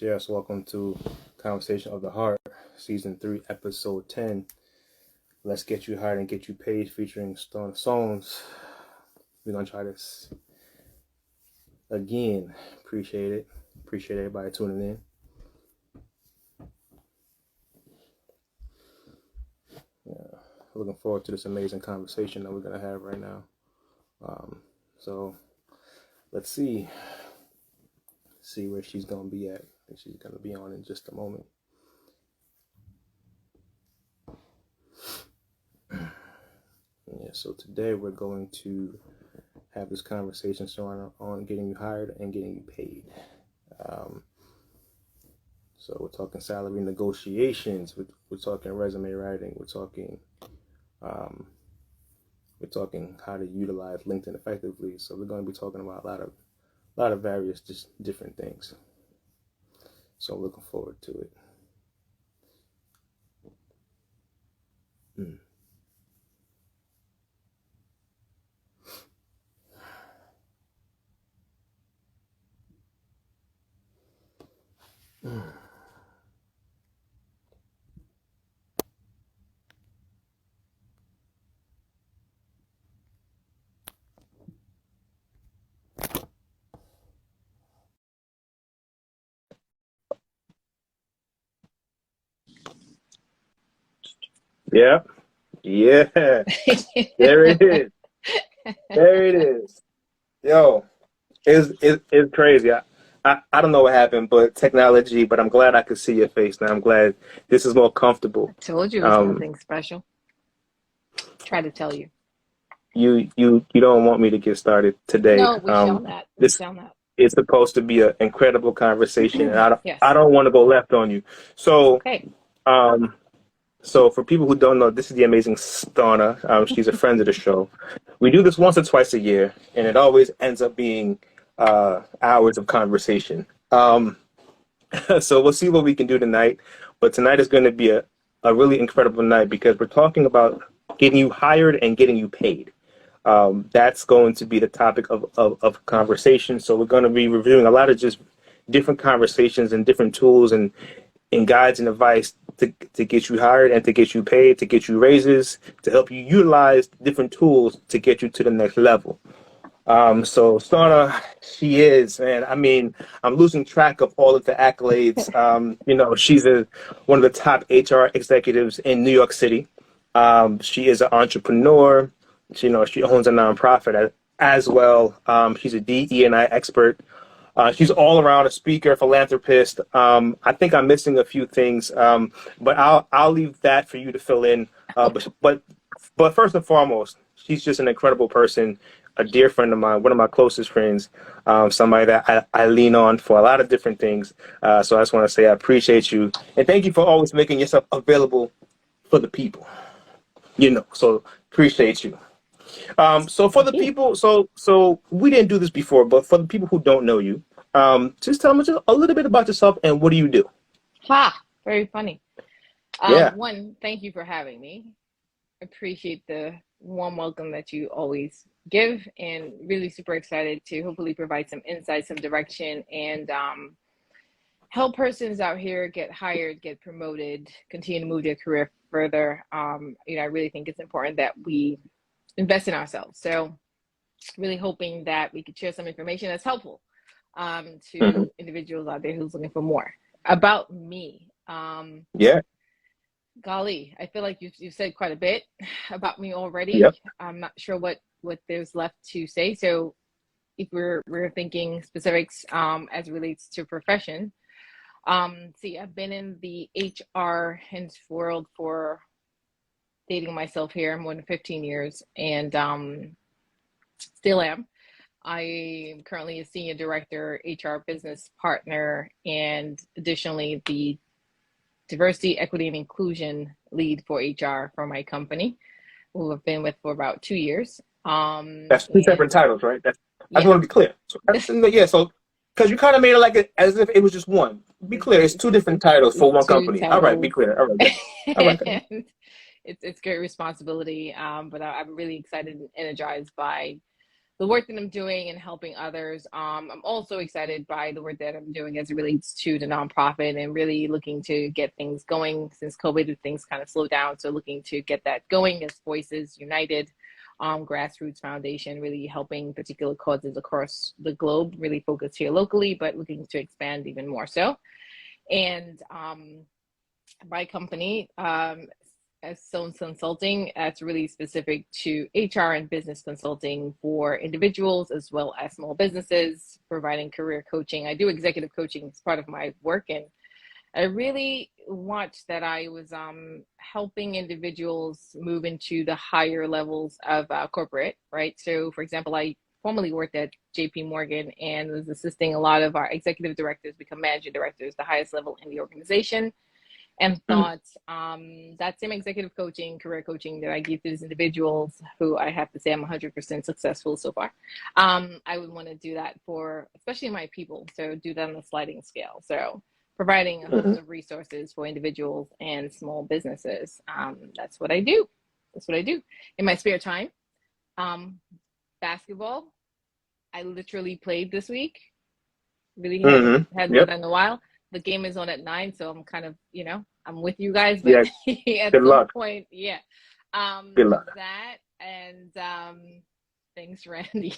Yes. Welcome to Conversation of the Heart, Season 3, Episode 10. Let's Get You Hired and Get You Paid, featuring Stauna Soanes. We're going to try this again. Appreciate it. Appreciate everybody tuning in. Yeah. Looking forward to this amazing conversation that we're going to have right now. So let's see where she's going to be at. I think she's going to be on in just a moment. Yeah, so today we're going to have this conversation on getting you hired and getting you paid. So we're talking salary negotiations, we're talking resume writing, we're talking how to utilize LinkedIn effectively. So we're going to be talking about a lot of various just different things. So I'm looking forward to it. Yeah. There it is. There it is. Yo, it's crazy. I don't know what happened, but technology. But I'm glad I could see your face now. I'm glad this is more comfortable. I told you it was nothing special. Try to tell you. You don't want me to get started today. No, we shall not. We shall not. It's supposed to be an incredible conversation, and Yes. I don't want to go left on you. So, okay. So for people who don't know, this is the amazing Stauna. She's a friend of the show. We do this once or twice a year, and it always ends up being hours of conversation. So we'll see what we can do tonight. But tonight is going to be a really incredible night because we're talking about getting you hired and getting you paid. That's going to be the topic of conversation. So we're going to be reviewing a lot of just different conversations and different tools and guides and advice to get you hired and to get you paid, to get you raises, to help you utilize different tools to get you to the next level. So Stauna, she is, man. I mean, I'm losing track of all of the accolades. She's one of the top HR executives in New York City. She is an entrepreneur. She owns a nonprofit as well. She's a DE&I expert. She's all around a speaker, philanthropist. I think I'm missing a few things, but I'll leave that for you to fill in. But first and foremost, she's just an incredible person, a dear friend of mine, one of my closest friends, somebody that I lean on for a lot of different things. So I just want to say I appreciate you and thank you for always making yourself available for the people. So appreciate you. So for the people, so we didn't do this before, but for the people who don't know you, just tell them just a little bit about yourself and what do you do? Very funny. Yeah. One, thank you for having me. Appreciate the warm welcome that you always give, and really super excited to hopefully provide some insight, some direction, and help persons out here get hired, get promoted, continue to move their career further. I really think it's important that we invest in ourselves. So really hoping that we could share some information that's helpful to individuals out there who's looking for more. About me. Golly, I feel like you've said quite a bit about me already. Yep. I'm not sure what there's left to say. So if we're thinking specifics as it relates to profession, I've been in the HR world for, dating myself here, more than 15 years, and still am. I am currently a senior director, HR business partner, and additionally the diversity, equity, and inclusion lead for HR for my company, who I've been with for about 2 years. That's two separate titles, right? I just want to be clear. So because you kind of made it like as if it was just one. Be clear, it's two different titles for one company. Titles. All right, be clear. All right. It's great responsibility, but I'm really excited and energized by the work that I'm doing and helping others. I'm also excited by the work that I'm doing as it relates to the nonprofit and really looking to get things going since COVID, things kind of slowed down. So looking to get that going as Voices United, grassroots foundation, really helping particular causes across the globe, really focused here locally, but looking to expand even more so. And my company, as Soanes Consulting, that's really specific to HR and business consulting for individuals as well as small businesses, providing career coaching. I do executive coaching as part of my work, and I really watched that I was helping individuals move into the higher levels of corporate, right? So, for example, I formerly worked at JP Morgan and was assisting a lot of our executive directors become managing directors, the highest level in the organization, and thought that same executive coaching, career coaching that I give to these individuals, who I have to say I'm 100% successful so far, I would want to do that for especially my people. So do that on a sliding scale. So providing a host of resources for individuals and small businesses. That's what I do. That's what I do in my spare time. Basketball, I literally played this week. Really hadn't Yep. done in a while. The game is on at 9, so I'm kind of, I'm with you guys, but Yeah. at Good some luck. point, yeah. Good luck. That and thanks, Randy.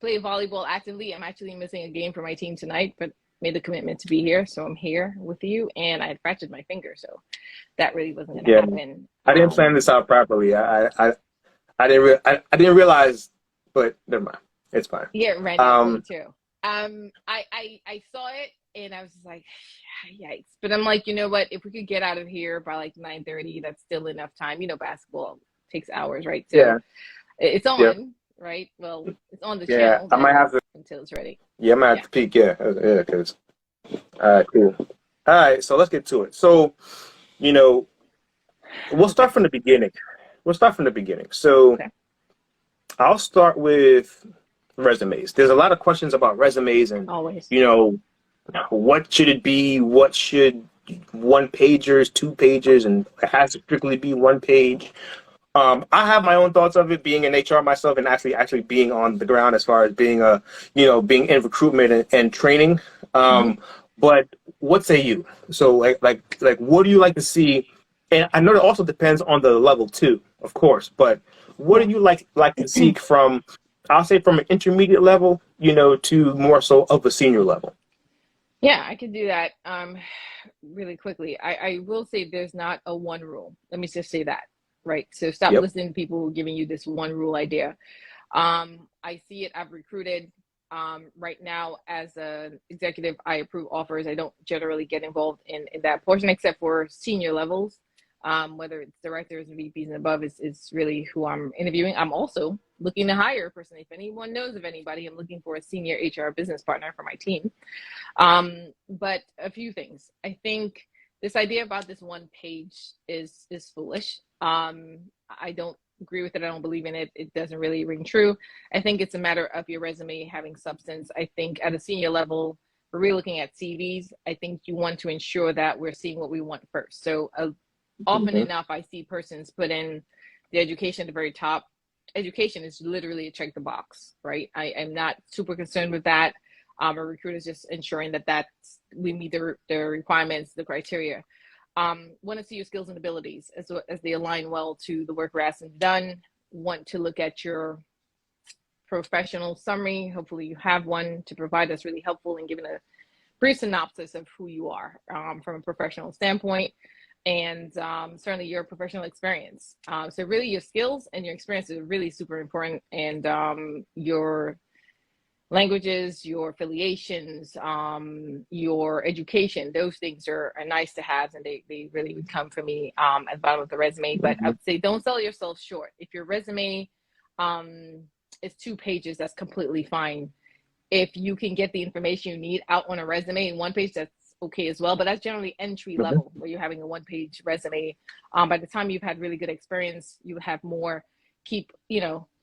Play volleyball actively. I'm actually missing a game for my team tonight, but made the commitment to be here, so I'm here with you. And I had fractured my finger, so that really wasn't going to Yeah. happen. I didn't plan this out properly. I didn't realize, but never mind. It's fine. Yeah, Randy, me too. I saw it and I was just like, yikes. But I'm like, you know what? If we could get out of here by like 9:30, that's still enough time. Basketball takes hours, right? So Yeah. it's on, Yep. right? Well, it's on the Yeah. channel, I but might have to. until it's ready. Yeah, I might have Yeah. to peek. Yeah. Yeah. Cause. All right. Cool. All right. So let's get to it. So, you know, we'll Okay. start from the beginning. So Okay. I'll start with resumes. There's a lot of questions about resumes and, Always. you know, what should it be? What should one pagers, two pages, and it has to strictly be one page. I have my own thoughts of it, being in HR myself and actually being on the ground as far as being being in recruitment and training. Mm-hmm. But what say you? So like what do you like to see? And I know it also depends on the level too, of course, but what Yeah. do you like to seek from, I'll say, from an intermediate level, to more so of a senior level? Yeah, I can do that really quickly. I will say there's not a one rule. Let me just say that, right? So stop Yep. listening to people who are giving you this one rule idea. I see it. I've recruited right now as an executive. I approve offers. I don't generally get involved in that portion except for senior levels. Whether it's directors and VPs and above is really who I'm interviewing. I'm also looking to hire personally. If anyone knows of anybody, I'm looking for a senior HR business partner for my team. But a few things. I think this idea about this one page is foolish. I don't agree with it. I don't believe in it. It doesn't really ring true. I think it's a matter of your resume having substance. I think at a senior level, we're really looking at CVs. I think you want to ensure that we're seeing what we want first. So often Mm-hmm. enough, I see persons put in the education at the very top. Education is literally a check the box, right? I am not super concerned with that. A recruiter is just ensuring that we meet the requirements, the criteria. Want to see your skills and abilities as they align well to the work we're asking done. Want to look at your professional summary. Hopefully you have one to provide that's really helpful in giving a brief synopsis of who you are from a professional standpoint, and certainly your professional experience. So really your skills and your experience is really super important, and your languages, your affiliations, your education, those things are nice to have, and they really would come for me at the bottom of the resume. But I Mm-hmm. would say don't sell yourself short. If your resume is 2 pages, that's completely fine. If you can get the information you need out on a resume in 1 page, that's okay as well. But that's generally entry level, where you're having a 1-page resume. By the time you've had really good experience, you have more. Keep,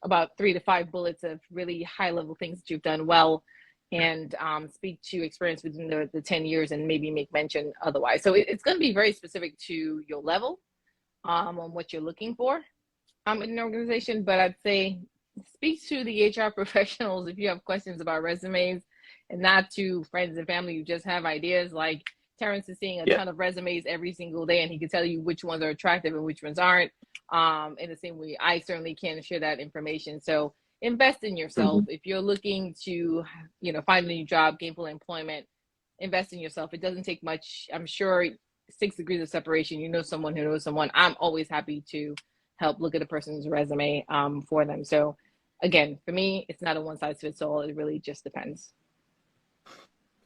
about 3 to 5 bullets of really high level things that you've done well, and speak to experience within the 10 years and maybe make mention otherwise. So it's going to be very specific to your level on what you're looking for. in an organization, but I'd say speak to the HR professionals if you have questions about resumes, and not to friends and family who just have ideas. Like Terrence is seeing a Yeah. ton of resumes every single day, and he can tell you which ones are attractive and which ones aren't. In the same way, I certainly can share that information. So invest in yourself. Hmm. If you're looking to, find a new job, gainful employment, invest in yourself. It doesn't take much. I'm sure 6 degrees of separation. You know someone who knows someone. I'm always happy to help look at a person's resume for them. So again, for me, it's not a one size fits all. It really just depends.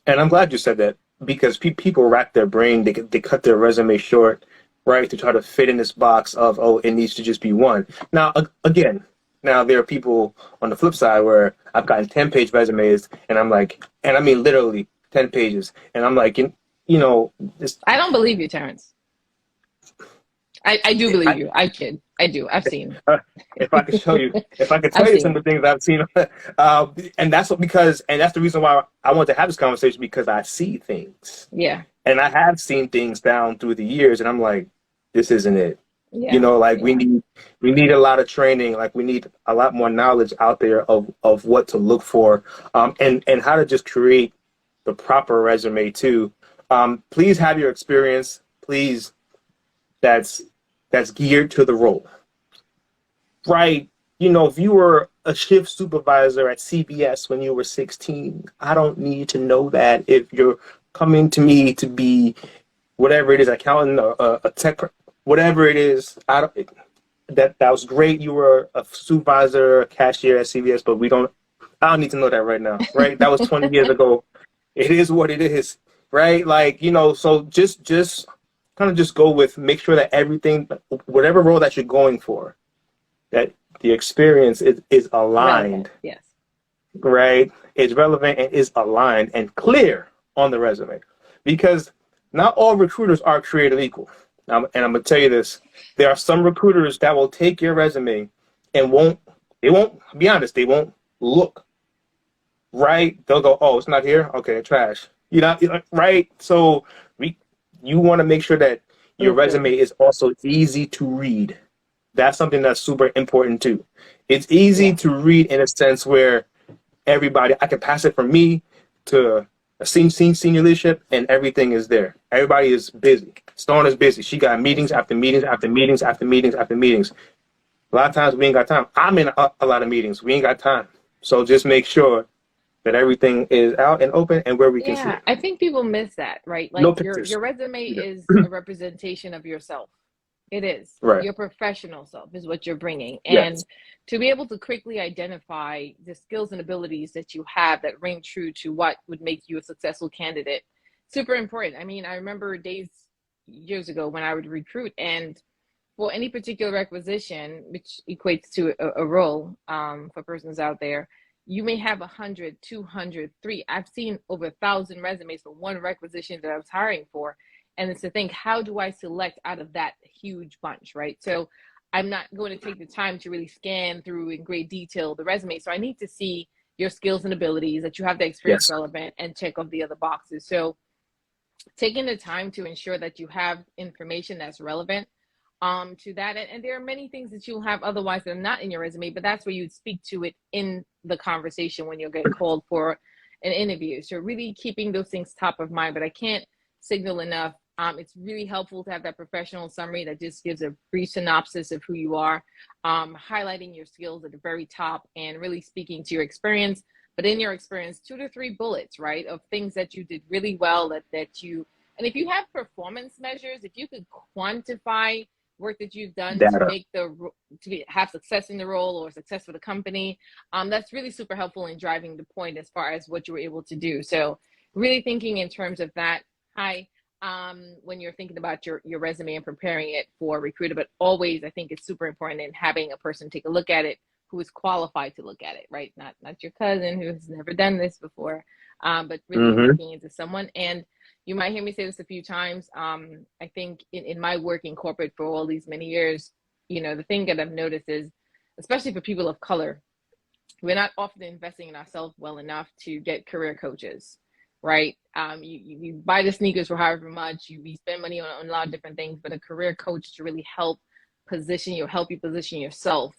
And I'm glad you said that because people rack their brain, they cut their resume short, right, to try to fit in this box of, oh, it needs to just be one. Now, again, now there are people on the flip side where I've gotten 10-page resumes and I'm like, and I mean literally 10 pages, and I'm like, this, I don't believe you, Terrence. I do believe I, you. I kid. I do. I've seen. uh, if I could show you, if I could I've tell you some seen. of the things I've seen, and that's what because, and that's the reason why I want to have this conversation because I see things. Yeah. And I have seen things down through the years, and I'm like, this isn't it. Yeah. Like Yeah. we need a lot of training. Like we need a lot more knowledge out there of what to look for, and how to just create the proper resume too. Please have your experience. Please, that's that's geared to the role, right? If you were a shift supervisor at CBS when you were 16, I don't need to know that. If you're coming to me to be whatever it is, accountant, a tech, whatever it is. I don't, that was great. You were a supervisor, a cashier at CVS, but I don't need to know that right now, right? That was 20 years ago. It is what it is, right? Like, so just kind of just go with, make sure that everything, whatever role that you're going for, that the experience is Relevant. aligned, Yes. right? Is relevant and is aligned and clear on the resume. Because not all recruiters are created equal. And I'm gonna tell you this: there are some recruiters that will take your resume and they won't be honest, they won't look right. They'll go, "Oh, it's not here. Okay, trash." Right? So you want to make sure that your So true. resume is also easy to read. That's something that's super important too. It's easy Yeah. to read in a sense where I can pass it from me to a senior leadership, and everything is there. Everybody is busy. Stone is busy. She got meetings Busy. after meetings after meetings after meetings after meetings. A lot of times we ain't got time. I'm in a lot of meetings. We ain't got time. So just make sure that everything is out and open and where we can see Yeah, it. I think people miss that, right? No Like your pictures. resume is a representation of yourself. It is. Right. Your professional self is what you're bringing. And Yes. to be able to quickly identify the skills and abilities that you have that ring true to what would make you a successful candidate, super important. I mean, I remember days years ago when I would recruit, and for any particular requisition, which equates to a role for persons out there, you may have 100, 200, three. I've seen over 1,000 resumes for one requisition that I was hiring for. And it's to think, how do I select out of that huge bunch, right? So I'm not going to take the time to really scan through in great detail the resume. So I need to see your skills and abilities, that you have the experience Yes. relevant, and check off the other boxes. So taking the time to ensure that you have information that's relevant to that, and there are many things that you'll have otherwise that are not in your resume, but that's where you'd speak to it in the conversation when you'll get called for an interview. So really keeping those things top of mind. But I can't signal enough, it's really helpful to have that professional summary that just gives a brief synopsis of who you are, highlighting your skills at the very top and really speaking to your experience. But in your experience, 2 to 3 bullets, right, of things that you did really well, that you, and if you have performance measures, if you could quantify work that you've done to Data. make have success in the role or success for the company, that's really super helpful in driving the point as far as what you were able to do. So really thinking in terms of that. Hi. When you're thinking about your resume and preparing it for a recruiter, but always I think it's super important in having a person take a look at it who is qualified to look at it, right? Not your cousin who's never done this before, but really Mm-hmm. looking into someone. And you might hear me say this a few times. I think in my work in corporate for all these many years, the thing that I've noticed is, especially for people of color, we're not often investing in ourselves well enough to get career coaches, right? You buy the sneakers for however much, you spend money on a lot of different things, but a career coach to really help position you, help you position yourself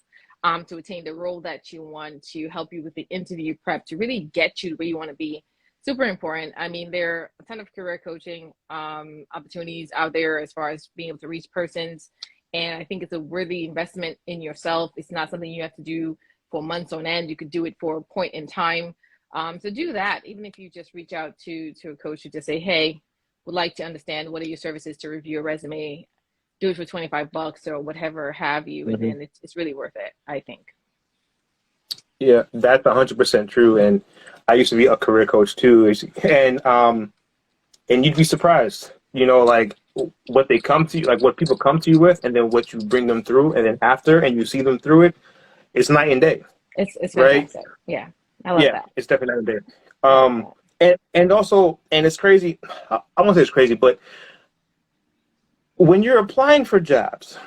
to attain the role that you want, to help you with the interview prep, to really get you where you want to be. Super important. I mean, there are a ton of career coaching opportunities out there as far as being able to reach persons. And I think it's a worthy investment in yourself. It's not something you have to do for months on end. You could do it for a point in time. So do that, even if you just reach out to a coach to just say, hey, would like to understand what are your services to review a resume. Do it for $25 or whatever have you. And then it's really worth it, I think. Yeah, that's 100% true. And I used to be a career coach too. And you'd be surprised, you know, like what they come to you, like what people come to you with, and then what you bring them through. And then after, and you see them through it, it's night and day. It's right? fantastic. Yeah. I love that. It's definitely night and day. And also, and it's crazy. I won't say it's crazy, but when you're applying for jobs,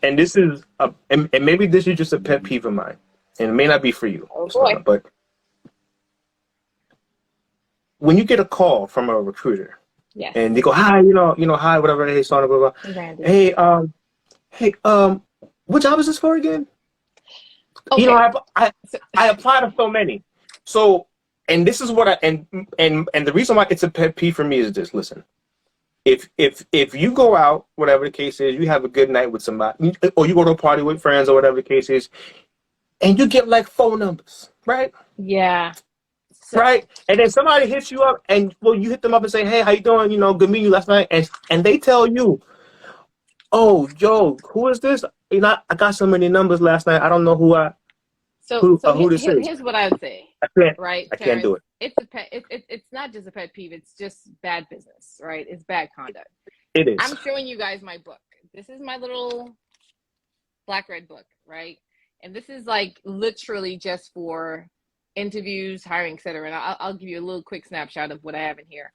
and this is, and maybe this is just a pet peeve of mine, and it may not be for you, but when you get a call from a recruiter, and they go, hi, hi, whatever, hey, Stauna, blah, blah. Hey, what job is this for again? Okay. You know, I apply to so many. So, and this is what and the reason why it's a pet peeve for me is this. Listen, if you go out, whatever the case is, you have a good night with somebody, or you go to a party with friends, or whatever the case is, and you get like phone numbers, right? Yeah. Right? And then somebody hits you up, and you hit them up and say, hey, how you doing? You know, good meeting you last night. And they tell you, oh, Joe, who is this? You know, I got so many numbers last night. I don't know who this is. Here's what I would say. I can't do it. It's not just a pet peeve. It's just bad business, right? It's bad conduct. It is. I'm showing you guys my book. This is my little black red book, right? And this is like literally just for interviews, hiring, etc. And I'll give you a little quick snapshot of what I have in here.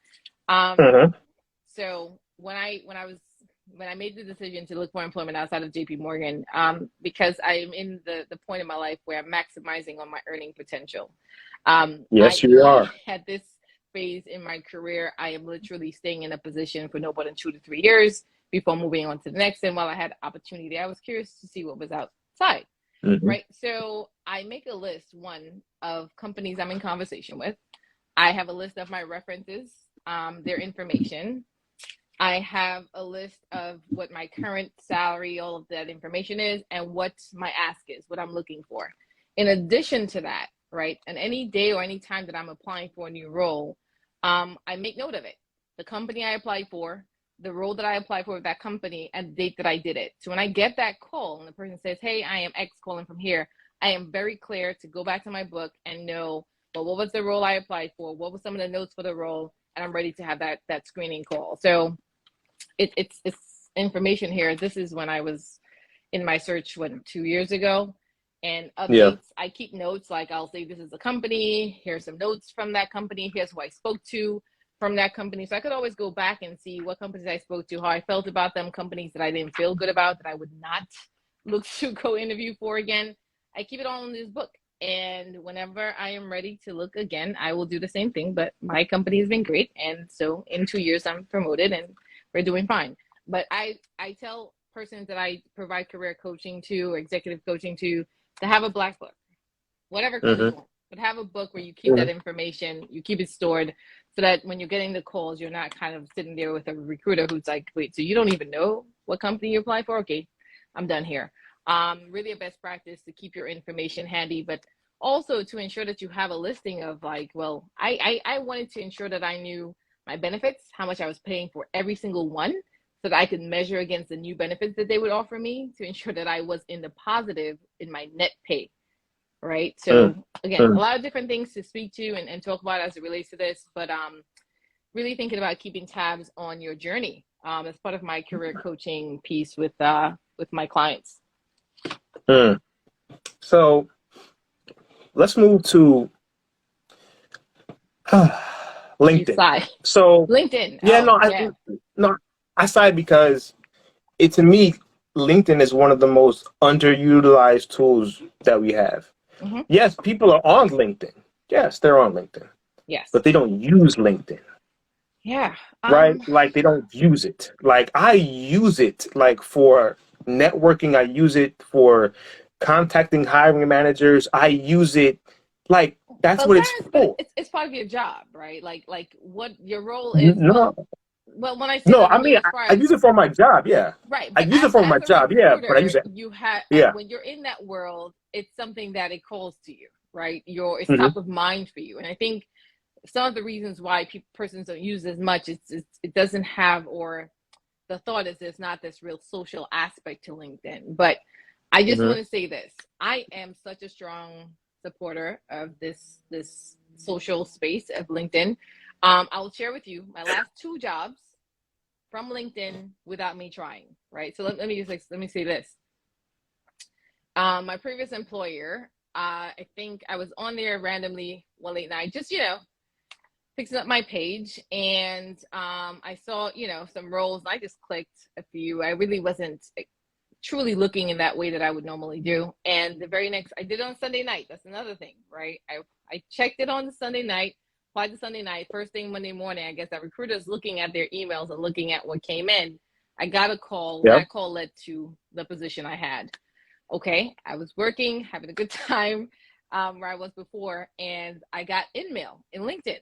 So when I made the decision to look for employment outside of JP Morgan, because I'm in the point in my life where I'm maximizing on my earning potential. Yes, you are. At this phase in my career, I am literally staying in a position for no more than 2 to 3 years before moving on to the next. And while I had opportunity, I was curious to see what was outside. Right. So I make a list, one, of companies I'm in conversation with. I have a list of my references, their information. I have a list of what my current salary, all of that information is, and what my ask is, what I'm looking for. In addition to that, right, and any day or any time that I'm applying for a new role, I make note of it. The company I applied for, the role that I applied for with that company, and the date that I did it. So when I get that call and the person says, hey, I am X calling from here, I am very clear to go back to my book and know, well, what was the role I applied for? What were some of the notes for the role? And I'm ready to have that screening call. So it's information here. This is when I was in my search, 2 years ago, and updates. I keep notes, like I'll say, this is a company, here's some notes from that company, here's who I spoke to from that company. So I could always go back and see what companies I spoke to, how I felt about them, companies that I didn't feel good about, that I would not look to go interview for again. I keep it all in this book. And whenever I am ready to look again, I will do the same thing. But my company has been great. And so in 2 years, I'm promoted and we're doing fine. But I tell persons that I provide career coaching to or executive coaching to have a black book, whatever color you want, but have a book where you keep that information, you keep it stored, so that when you're getting the calls, you're not kind of sitting there with a recruiter who's like, wait, so you don't even know what company you apply for? Okay, I'm done here. Really a best practice to keep your information handy, but also to ensure that you have a listing of like, well, I wanted to ensure that I knew my benefits, how much I was paying for every single one, so that I could measure against the new benefits that they would offer me to ensure that I was in the positive in my net pay. Right. So again, a lot of different things to speak to and talk about as it relates to this, but really thinking about keeping tabs on your journey as part of my career coaching piece with my clients. So let's move to LinkedIn. So LinkedIn. Yeah, I sighed because to me, LinkedIn is one of the most underutilized tools that we have. Yes, people are on LinkedIn. Yes, they're on LinkedIn. Yes. But they don't use LinkedIn. Yeah. Right? Like they don't use it. Like I use it like for networking. I use it for contacting hiring managers. I use it like that's But what it's Terrence, but for. it's part of your job, right? Like what your role is. No, Well, when I say no. that, I I mean mean, as far I as use it for my job. Yeah, right. I But use it for my as a job. Yeah, but I use recruiter, it. you have Yeah. when you're in that world, it's something that it calls to you, right? It's Hmm. top of mind for you, and I think some of the reasons why persons don't use it as much it doesn't have, or the thought is there's not this real social aspect to LinkedIn. But I just Hmm. want to say this: I am such a strong supporter of this social space of LinkedIn. I'll share with you my last two jobs from LinkedIn without me trying. Right. So let me say this. My previous employer, I think I was on there randomly one late night, just fixing up my page, and I saw some roles. I just clicked a few. I really wasn't truly looking in that way that I would normally do. And the very next, I did it on Sunday night. That's another thing, right? I checked it on the Sunday night, applied the Sunday night. First thing Monday morning, I guess that recruiter's looking at their emails and looking at what came in. I got a call. Yep. That call led to the position I had. Okay, I was working, having a good time where I was before, and I got in mail in LinkedIn.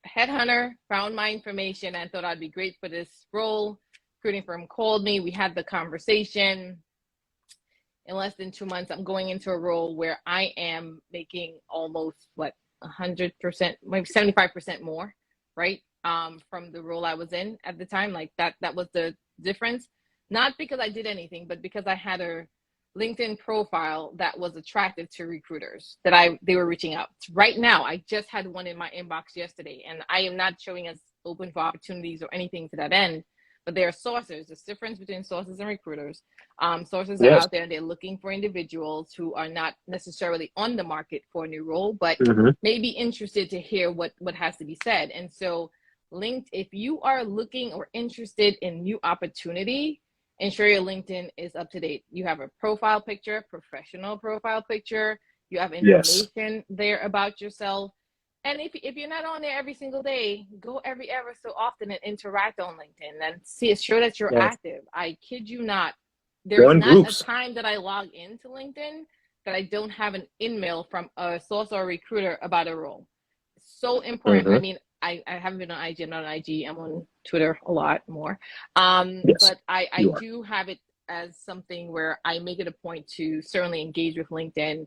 Headhunter found my information and thought I'd be great for this role. Recruiting firm called me. We had the conversation. In less than 2 months, I'm going into a role where I am making almost 100%, maybe 75% more, right? From the role I was in at the time. Like that was the difference. Not because I did anything, but because I had a LinkedIn profile that was attractive to recruiters that they were reaching out. Right now, I just had one in my inbox yesterday, and I am not showing as open for opportunities or anything to that end. But there are sources. There's difference between sources and recruiters. Sources are Yes. out there and they're looking for individuals who are not necessarily on the market for a new role, but Hmm. may be interested to hear what has to be said. And so, if you are looking or interested in new opportunity, ensure your LinkedIn is up to date. You have a profile picture, professional profile picture. You have Yes. information there about yourself. And if you're not on there every single day, go every ever so often and interact on LinkedIn and show that you're Yes. active. I kid you not. There Go is in not a groups. time that I log into LinkedIn that I don't have an email from a source or a recruiter about a role. So important. I Hmm. mean, I haven't been on IG. I'm not on IG. I'm on Twitter a lot more. Yes, But I you are. do have it as something where I make it a point to certainly engage with LinkedIn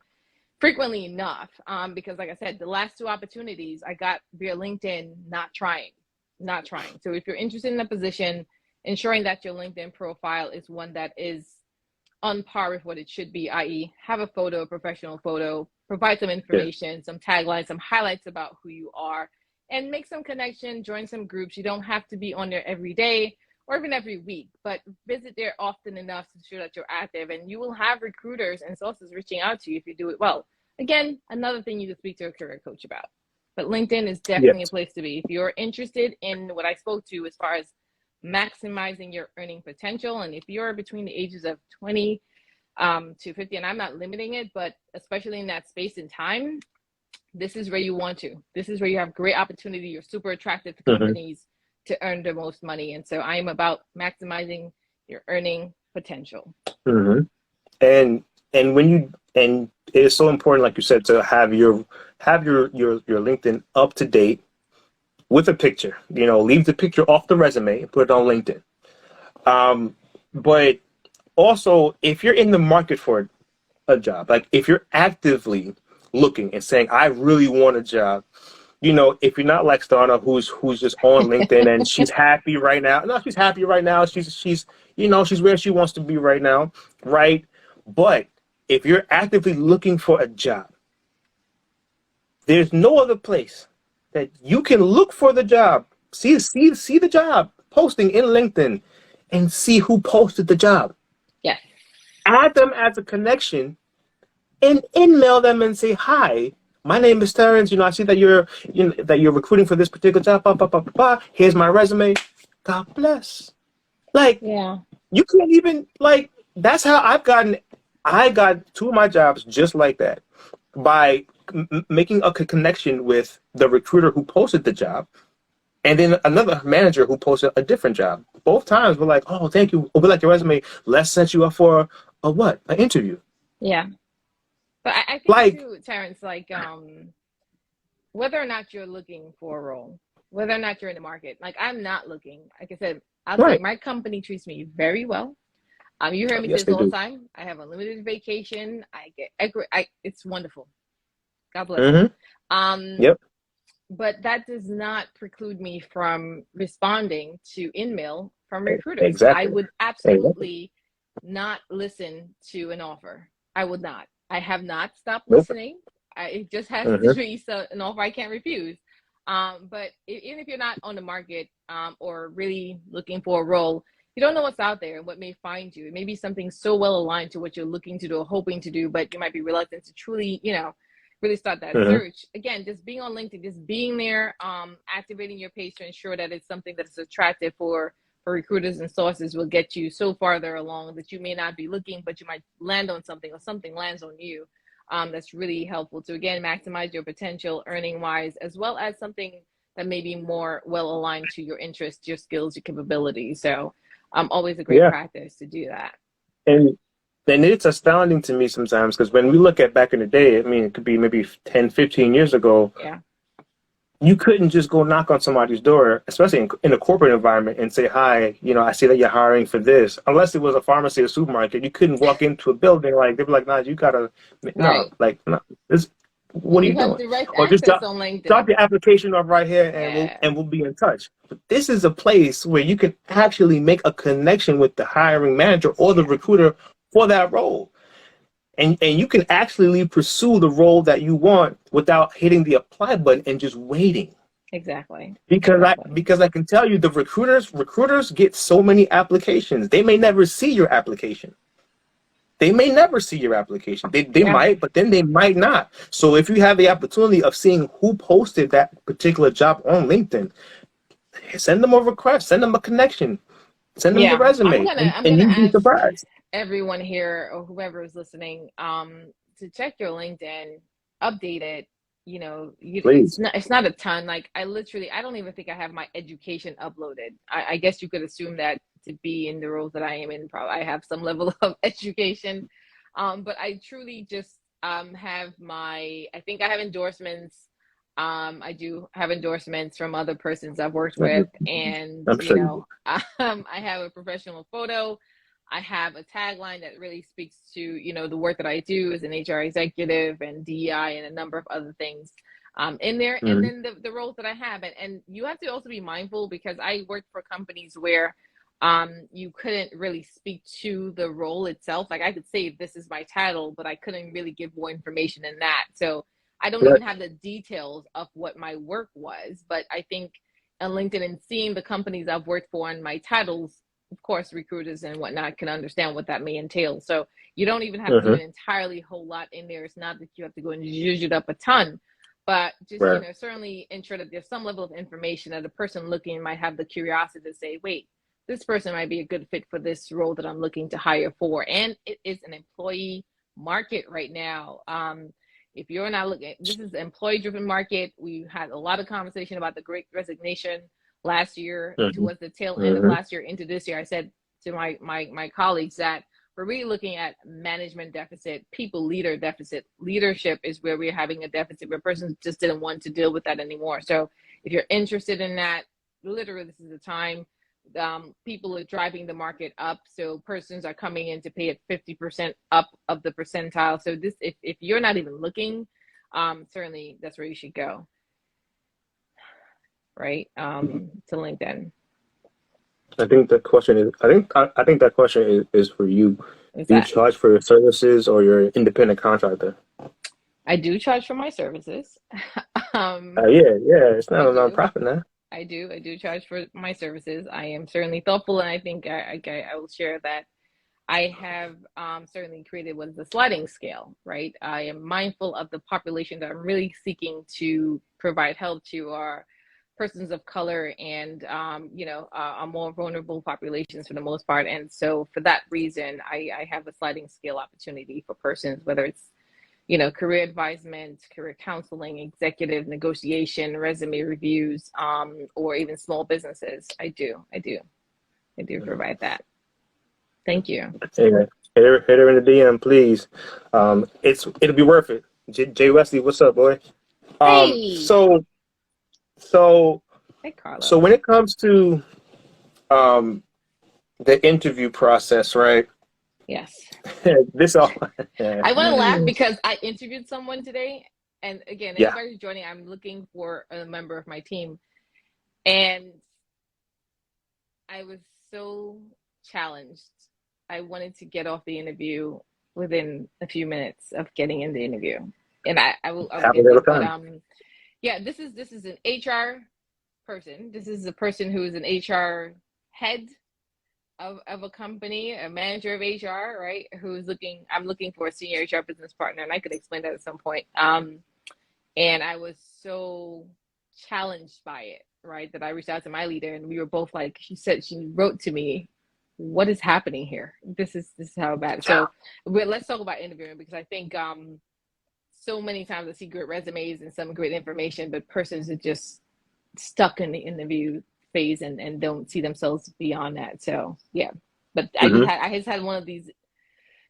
frequently enough, because like I said, the last two opportunities I got via LinkedIn, not trying. So if you're interested in a position, ensuring that your LinkedIn profile is one that is on par with what it should be, i.e. have a photo, a professional photo, provide some Yes. information, some taglines, some highlights about who you are, and make some connection, join some groups. You don't have to be on there every day or even every week, but visit there often enough to ensure that you're active, and you will have recruiters and sources reaching out to you if you do it well. Again, another thing you can speak to a career coach about. But LinkedIn is definitely a Yes. place to be. If you're interested in what I spoke to as far as maximizing your earning potential, and if you're between the ages of 20 to 50, and I'm not limiting it, but especially in that space and time, this is where you want to. This is where you have great opportunity. You're super attractive to Hmm. companies to earn the most money. And so I am about maximizing your earning potential. Hmm. And and it is so important, like you said, to have your LinkedIn up to date with a picture. Leave the picture off the resume and put it on LinkedIn. But also, if you're in the market for a job, like if you're actively looking and saying, "I really want a job," if you're not like Stauna, who's just on LinkedIn and she's happy right now. No, she's happy right now. She's where she wants to be right now, right? But if you're actively looking for a job, there's no other place that you can look for the job, see the job posting in LinkedIn, and see who posted the job. Yes. Add them as a connection and email them and say, "Hi, my name is Terrence. I see that you're recruiting for this particular job. Blah, blah, blah, blah, blah. Here's my resume. God bless." Like, Yeah. you can't even, like, that's how I got two of my jobs just like that, by making a connection with the recruiter who posted the job, and then another manager who posted a different job. both times we're like, oh, thank you. We like your resume. Let's set you up for a what? An interview. Yeah. But I think Like, too, Terrence, like whether or not you're looking for a role, whether or not you're in the market, like I'm not looking. Like I said, I'll say right. my company treats me very well. You hear me say Yes, this they all the do. time. I have unlimited vacation. It's wonderful. God bless them. Mm-hmm. Um, Yep. but that does not preclude me from responding to in-mail from recruiters. I Exactly. would Exactly. absolutely not listen to an offer. I would not. I have not stopped Nope. listening. It just has to Mm-hmm. be an offer I can't refuse. But even if you're not on the market or really looking for a role, you don't know what's out there and what may find you. It may be something so well aligned to what you're looking to do or hoping to do, but you might be reluctant to truly, really start that Mm-hmm. search. Again, just being on LinkedIn, just being there, activating your page to ensure that it's something that is attractive for recruiters and sources will get you so farther along that you may not be looking, but you might land on something or something lands on you. That's really helpful to, again, maximize your potential earning wise, as well as something that may be more well aligned to your interests, your skills, your capabilities. So always a great Yeah. practice to do that. And it's astounding to me sometimes because when we look at back in the day, I mean, it could be maybe 10, 15 years ago, Yeah. you couldn't just go knock on somebody's door, especially in a corporate environment, and say, hi, I see that you're hiring for this. Unless it was a pharmacy or supermarket, you couldn't walk into a building like, they'd be like, nah, you gotta, no, Right. like, no, this, what are You you have doing? direct Or just access on LinkedIn. drop your application off right here and Yeah. we'll be in touch. But this is a place where you can actually make a connection with the hiring manager or the Yeah. recruiter for that role. And you can actually pursue the role that you want without hitting the apply button and just waiting. Exactly. Because I Exactly. because I can tell you the recruiters get so many applications. They may never see your application. They may never see your application. They Yeah. might, but then they might not. So if you have the opportunity of seeing who posted that particular job on LinkedIn, send them a request, send them a connection, send them your Yeah. I'm resume, gonna I'm and gonna you'd be ask surprised. everyone here or whoever is listening to check your LinkedIn, update it. It's Please. not a ton. Like I don't even think I have my education uploaded. I guess you could assume that to be in the roles that I am in, probably I have some level of education. But I truly just have I think I have endorsements. I do have endorsements from other persons I've worked with, and I'm sure you do. I have a professional photo. I have a tagline that really speaks to, the work that I do as an HR executive and DEI and a number of other things in there. And Mm-hmm. then the roles that I have. And you have to also be mindful because I worked for companies where you couldn't really speak to the role itself. Like I could say this is my title, but I couldn't really give more information than that. So I don't Right. even have the details of what my work was. But I think on LinkedIn and seeing the companies I've worked for and my titles, of course, recruiters and whatnot can understand what that may entail. So you don't even have to do Mm-hmm. an entirely whole lot in there. It's not that you have to go and zhuzh it up a ton, but just, Right. certainly ensure that there's some level of information that a person looking might have the curiosity to say, wait, this person might be a good fit for this role that I'm looking to hire for. And it is an employee market right now. If you're not looking, this is an employee driven market. We had a lot of conversation about the great resignation last year, Mm-hmm. towards the tail end of Mm-hmm. last year into this year. I said to my colleagues that we're really looking at management deficit, people leader deficit. Leadership is where we're having a deficit where persons just didn't want to deal with that anymore. So if you're interested in that, literally this is the time. People are driving the market up, so persons are coming in to pay at 50% up of the percentile. So this, if you're not even looking, certainly that's where you should go, right? To LinkedIn. I think the question is. I think that question is for you. Is Do you that charge for your services or your independent contractor? I do charge for my services. Yeah, yeah. It's not I a do. nonprofit now. I do charge for my services. I am certainly thoughtful, and I think I will share that I have certainly created what is a sliding scale, right? I am mindful of the population that I'm really seeking to provide help to are persons of color and, are more vulnerable populations for the most part. And so for that reason, I have a sliding scale opportunity for persons, whether it's, career advisement, career counseling, executive negotiation, resume reviews, or even small businesses. I do. I do provide that. Thank you. Yeah. Hit her in the DM, please. It'll be worth it. Jay Wesley, what's up, boy? Um, Hey, so so hey, so Carlos. when it comes to um the interview process, right? Yes. This all. I want to laugh because I interviewed someone today. And again, Yeah, anybody who's joining, I'm looking for a member of my team. And I was so challenged. I wanted to get off the interview within a few minutes of getting in the interview. And I will get happens to all you. the But time. yeah, this is an HR person. This is a person who is an HR head of a company, a manager of HR, right? I'm looking for a senior HR business partner, and I could explain that at some point. And I was so challenged by it, right? That I reached out to my leader, and we were both like, she wrote to me, "What is happening here? This is how bad." Yeah. So, let's talk about interviewing because I think so many times I see great resumes and some great information, but persons are just stuck in the interview phase and don't see themselves beyond that. So yeah, but Hmm. I just had one of these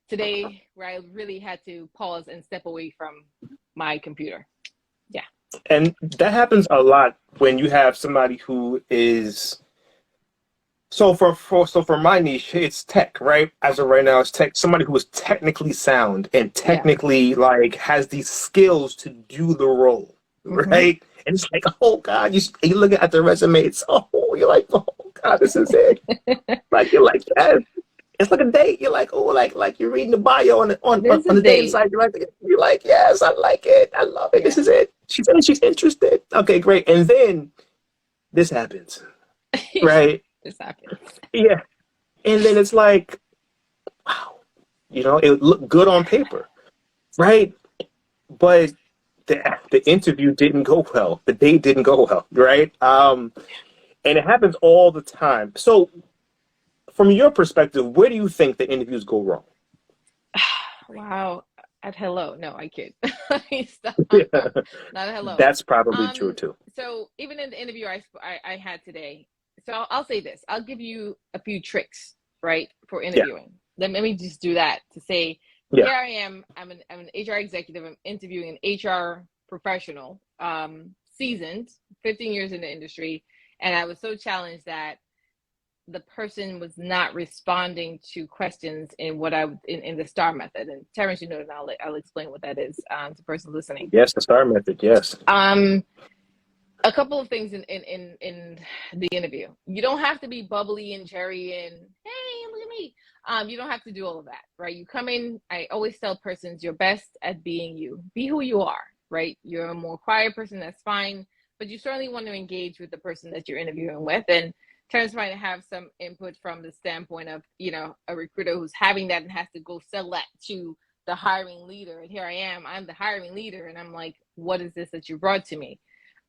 today where I really had to pause and step away from my computer. Yeah. And that happens a lot when you have somebody who is so for my niche, it's tech, right? As of right now, it's tech. Somebody who is technically sound and Yeah. technically like has these skills to do the role, Mm-hmm. right? And it's like, oh God, you look at the resume, it's you're like, oh God, this is it. Like you're like, yes. It's like a date. You're like, oh, like you're reading the bio There's on a the dating date. site. You're like, yes, I like it. I love it. This Yeah. is it. She's interested. Okay, great. And then this happens, right? This happens. Yeah. And then it's like, wow, it looked good on paper, right? But the interview didn't go well. The date didn't go well, right? And it happens all the time. So, from your perspective, where do you think the interviews go wrong? Wow. At hello. No, I kid. Stop. Yeah, Not a hello. that's probably true Um, too. so even in the interview I had today, so I'll say this. I'll give you a few tricks, right, for Yeah, interviewing. Let me just do that to say, yeah. here I am. I'm an HR executive. I'm interviewing an HR professional, seasoned, 15 years in the industry, and I was so challenged that the person was not responding to questions in the STAR method. And Terrence, and I'll explain what that is to the person listening. Yes, the star method. Yes. Um, a couple of things in the interview. You don't have to be bubbly and cherry and hey, look at me. You don't have to do all of that, right? You come in. I always tell persons you're best at being you. Be who you are, right? You're a more quiet person, that's fine, but you certainly want to engage with the person that you're interviewing with. And Terrence might have some input from the standpoint of a recruiter who's having that and has to go sell that to the hiring leader. And here I am, I'm the hiring leader, and I'm like, what is this that you brought to me?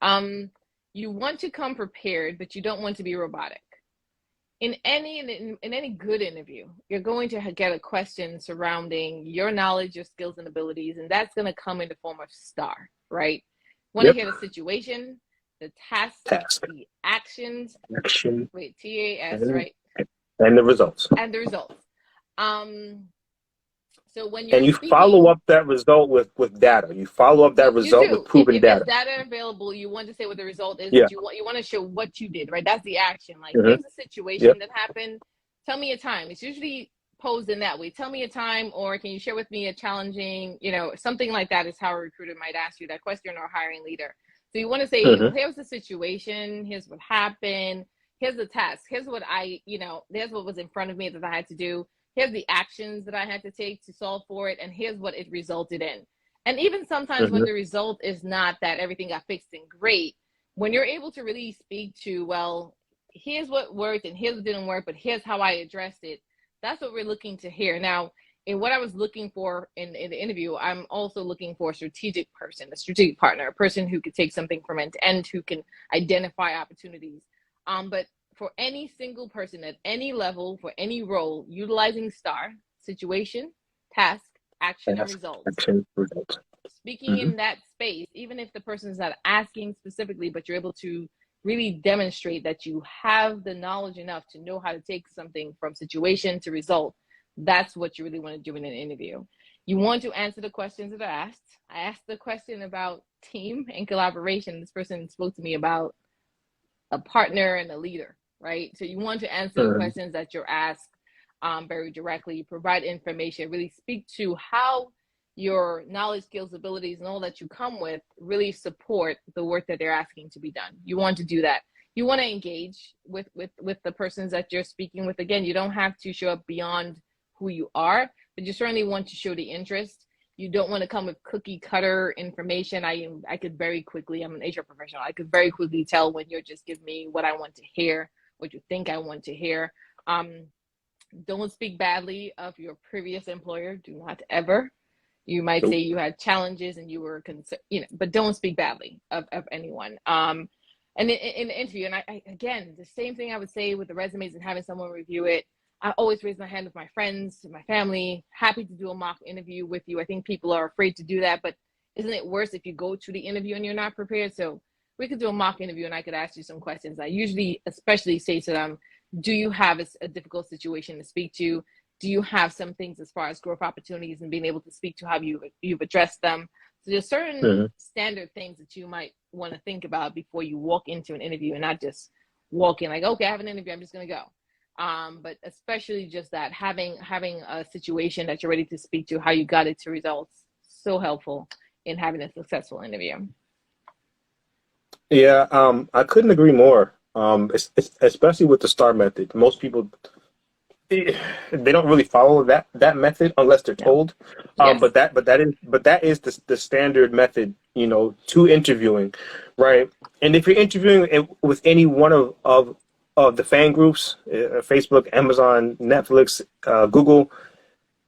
Um, you want to come prepared, but you don't want to be robotic. In any good interview, you're going to get a question surrounding your knowledge, your skills, and abilities, and that's going to come in the form of STAR, right? Want to Yep. hear the situation, the task, Task, the actions, action, wait, TAS, and right? and the results. And the results. Um, so when you're And you follow speaking, up that result with data. You follow up that you result with do. proven If there's data. data available, you want to say what the result is, Yeah. but you want to show what you did, right? That's the action. Like, Hmm. here's a situation Yep. that happened. Tell me a time. It's usually posed in that way. Tell me a time, or can you share with me a challenging, something like that is how a recruiter might ask you that question, or a hiring leader. So you want to say, Hmm. here's the situation, here's what happened, here's the task, here's what there's what was in front of me that I had to do, here's the actions that I had to take to solve for it, and here's what it resulted in. And even sometimes when Hmm. the result is not that everything got fixed and great, when you're able to really speak to, well, here's what worked and here's what didn't work, but here's how I addressed it, that's what we're looking to hear. Now, in what I was looking for in the interview, I'm also looking for a strategic person, a strategic partner, a person who could take something from end to end, who can identify opportunities. But for any single person at any level, for any role, utilizing STAR, situation, task, action, and Task, results, action, results. speaking Hmm. in that space, even if the person is not asking specifically, but you're able to really demonstrate that you have the knowledge enough to know how to take something from situation to result, that's what you really want to do in an interview. You want to answer the questions that are asked. I asked the question about team and collaboration. This person spoke to me about a partner and a leader, right? So you want to answer the questions that you're asked very directly, provide information, really speak to how your knowledge, skills, abilities, and all that you come with really support the work that they're asking to be done. You want to do that. You want to engage with the persons that you're speaking with. Again, you don't have to show up beyond who you are, but you certainly want to show the interest. You don't want to come with cookie cutter information. I could very quickly, I'm an HR professional, I could very quickly tell when you're just giving me what I want to hear, what you think I want to hear. Don't speak badly of your previous employer. Do not ever. You might say you had challenges and you were concerned, but don't speak badly of anyone. And in the interview, and I again, the same thing I would say with the resumes and having someone review it. I always raise my hand with my friends, my family, happy to do a mock interview with you. I think people are afraid to do that, but isn't it worse if you go to the interview and you're not prepared? So we could do a mock interview and I could ask you some questions. I usually especially say to them, do you have a difficult situation to speak to? Do you have some things as far as growth opportunities and being able to speak to how you've addressed them? So there's certain standard things that you might want to think about before you walk into an interview and not just walk in like, okay, I have an interview, I'm just going to go. But especially just that having a situation that you're ready to speak to, how you got it to results, so helpful in having a successful interview. Yeah, I couldn't agree more. Especially with the STAR method. Most people they don't really follow that method unless they're told. Yes. But that is the standard method, to interviewing, right? And if you're interviewing with any one of the fan groups, Facebook, Amazon, Netflix, Google,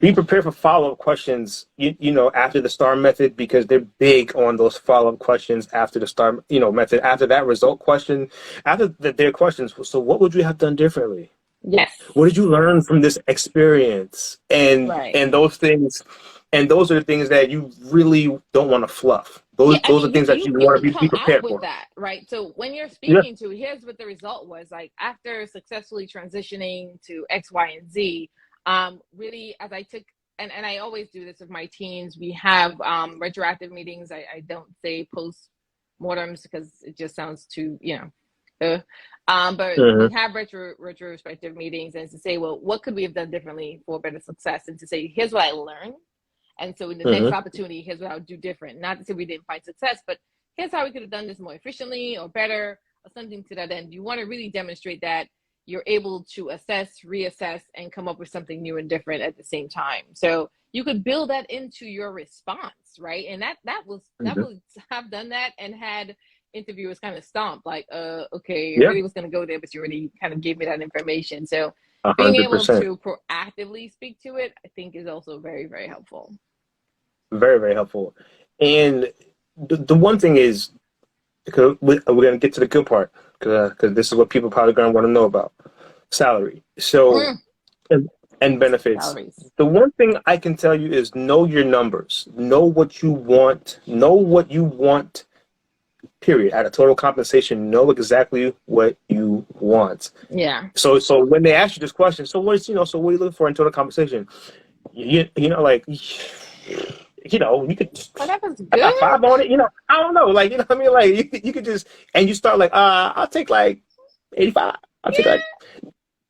be prepared for follow-up questions, after the STAR method, because they're big on those follow-up questions after the STAR, method, after that result question, after their questions. So what would you have done differently? Yes. What did you learn from this experience? And those things, and those are the things that you really don't want to fluff. Those are things that you want to be prepared for. That, right? So when you're speaking to, here's what the result was. Like after successfully transitioning to X, Y, and Z, really, as I took, and I always do this with my teams, we have retroactive meetings. I don't say post-mortems because it just sounds too, but we have retrospective meetings, and to say, well, what could we have done differently for better success? And to say, here's what I learned. And so in the next opportunity, here's what I would do different. Not to say we didn't find success, but here's how we could have done this more efficiently or better or something to that end. You want to really demonstrate that you're able to assess, reassess, and come up with something new and different at the same time. So you could build that into your response, right? And that was I've done that and had interviewers kind of stomp like, okay, I really was going to go there, but you already kind of gave me that information. So 100%. Being able to proactively speak to it, I think, is also very, very helpful. Very, very helpful. And the one thing is, because we're going to get to the good part, because this is what people probably going to want to know about: salary. So, and benefits. Salaries. The one thing I can tell you is know your numbers. Know what you want. Know what you want. Period. At a total compensation, know exactly what you want. Yeah. So when they ask you this question, so what are you looking for in total compensation? You could. Whatever's good. I got 5 on it. I don't know. Like, what I mean? Like, you could just, and you start like, I'll take like 85. I'll take like,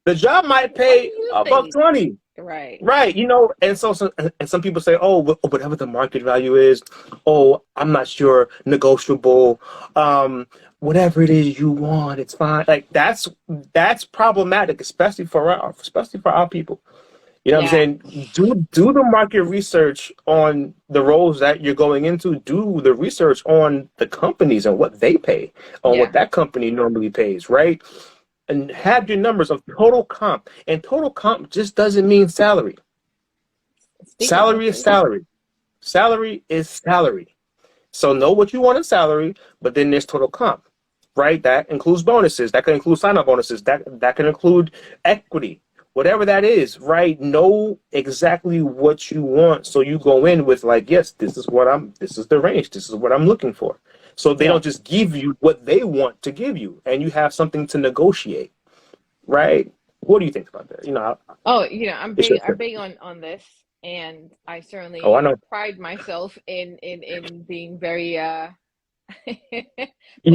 the job might pay $120. Right. Right. And some people say, oh, whatever the market value is, I'm not sure, negotiable, whatever it is you want, it's fine. Like that's problematic, especially for our people. You know what I'm saying? Do the market research on the roles that you're going into. Do the research on the companies and what they pay, on what that company normally pays, right? And have your numbers of total comp. And total comp just doesn't mean salary. Salary is salary. Salary is salary. So know what you want in salary, but then there's total comp, right? That includes bonuses. That can include sign-up bonuses. That can include equity. Whatever that is, right? Know exactly what you want. So you go in with like, yes, this is the range. This is what I'm looking for. So they Yeah. don't just give you what they want to give you, and you have something to negotiate, right? What do you think about that? Oh, you know, I'm it's big. your I'm turn. big on this, and I Oh, I certainly know. pride myself in being very, for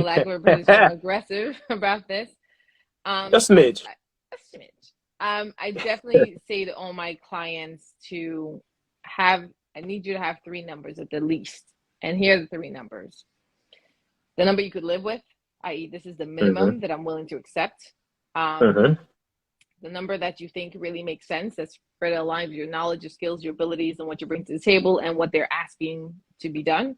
lack of a better term, A aggressive about this. I smidge. a smidge. I definitely say to all my clients to have. I need you to have three numbers at the least, and here are the three numbers: the number you could live with, i.e., this is the Hmm. minimum that I'm willing to accept. Um, Hmm. the number that you think really makes sense, that's really aligned with your knowledge, your skills, your abilities, and what you bring to the table and what they're asking to be done.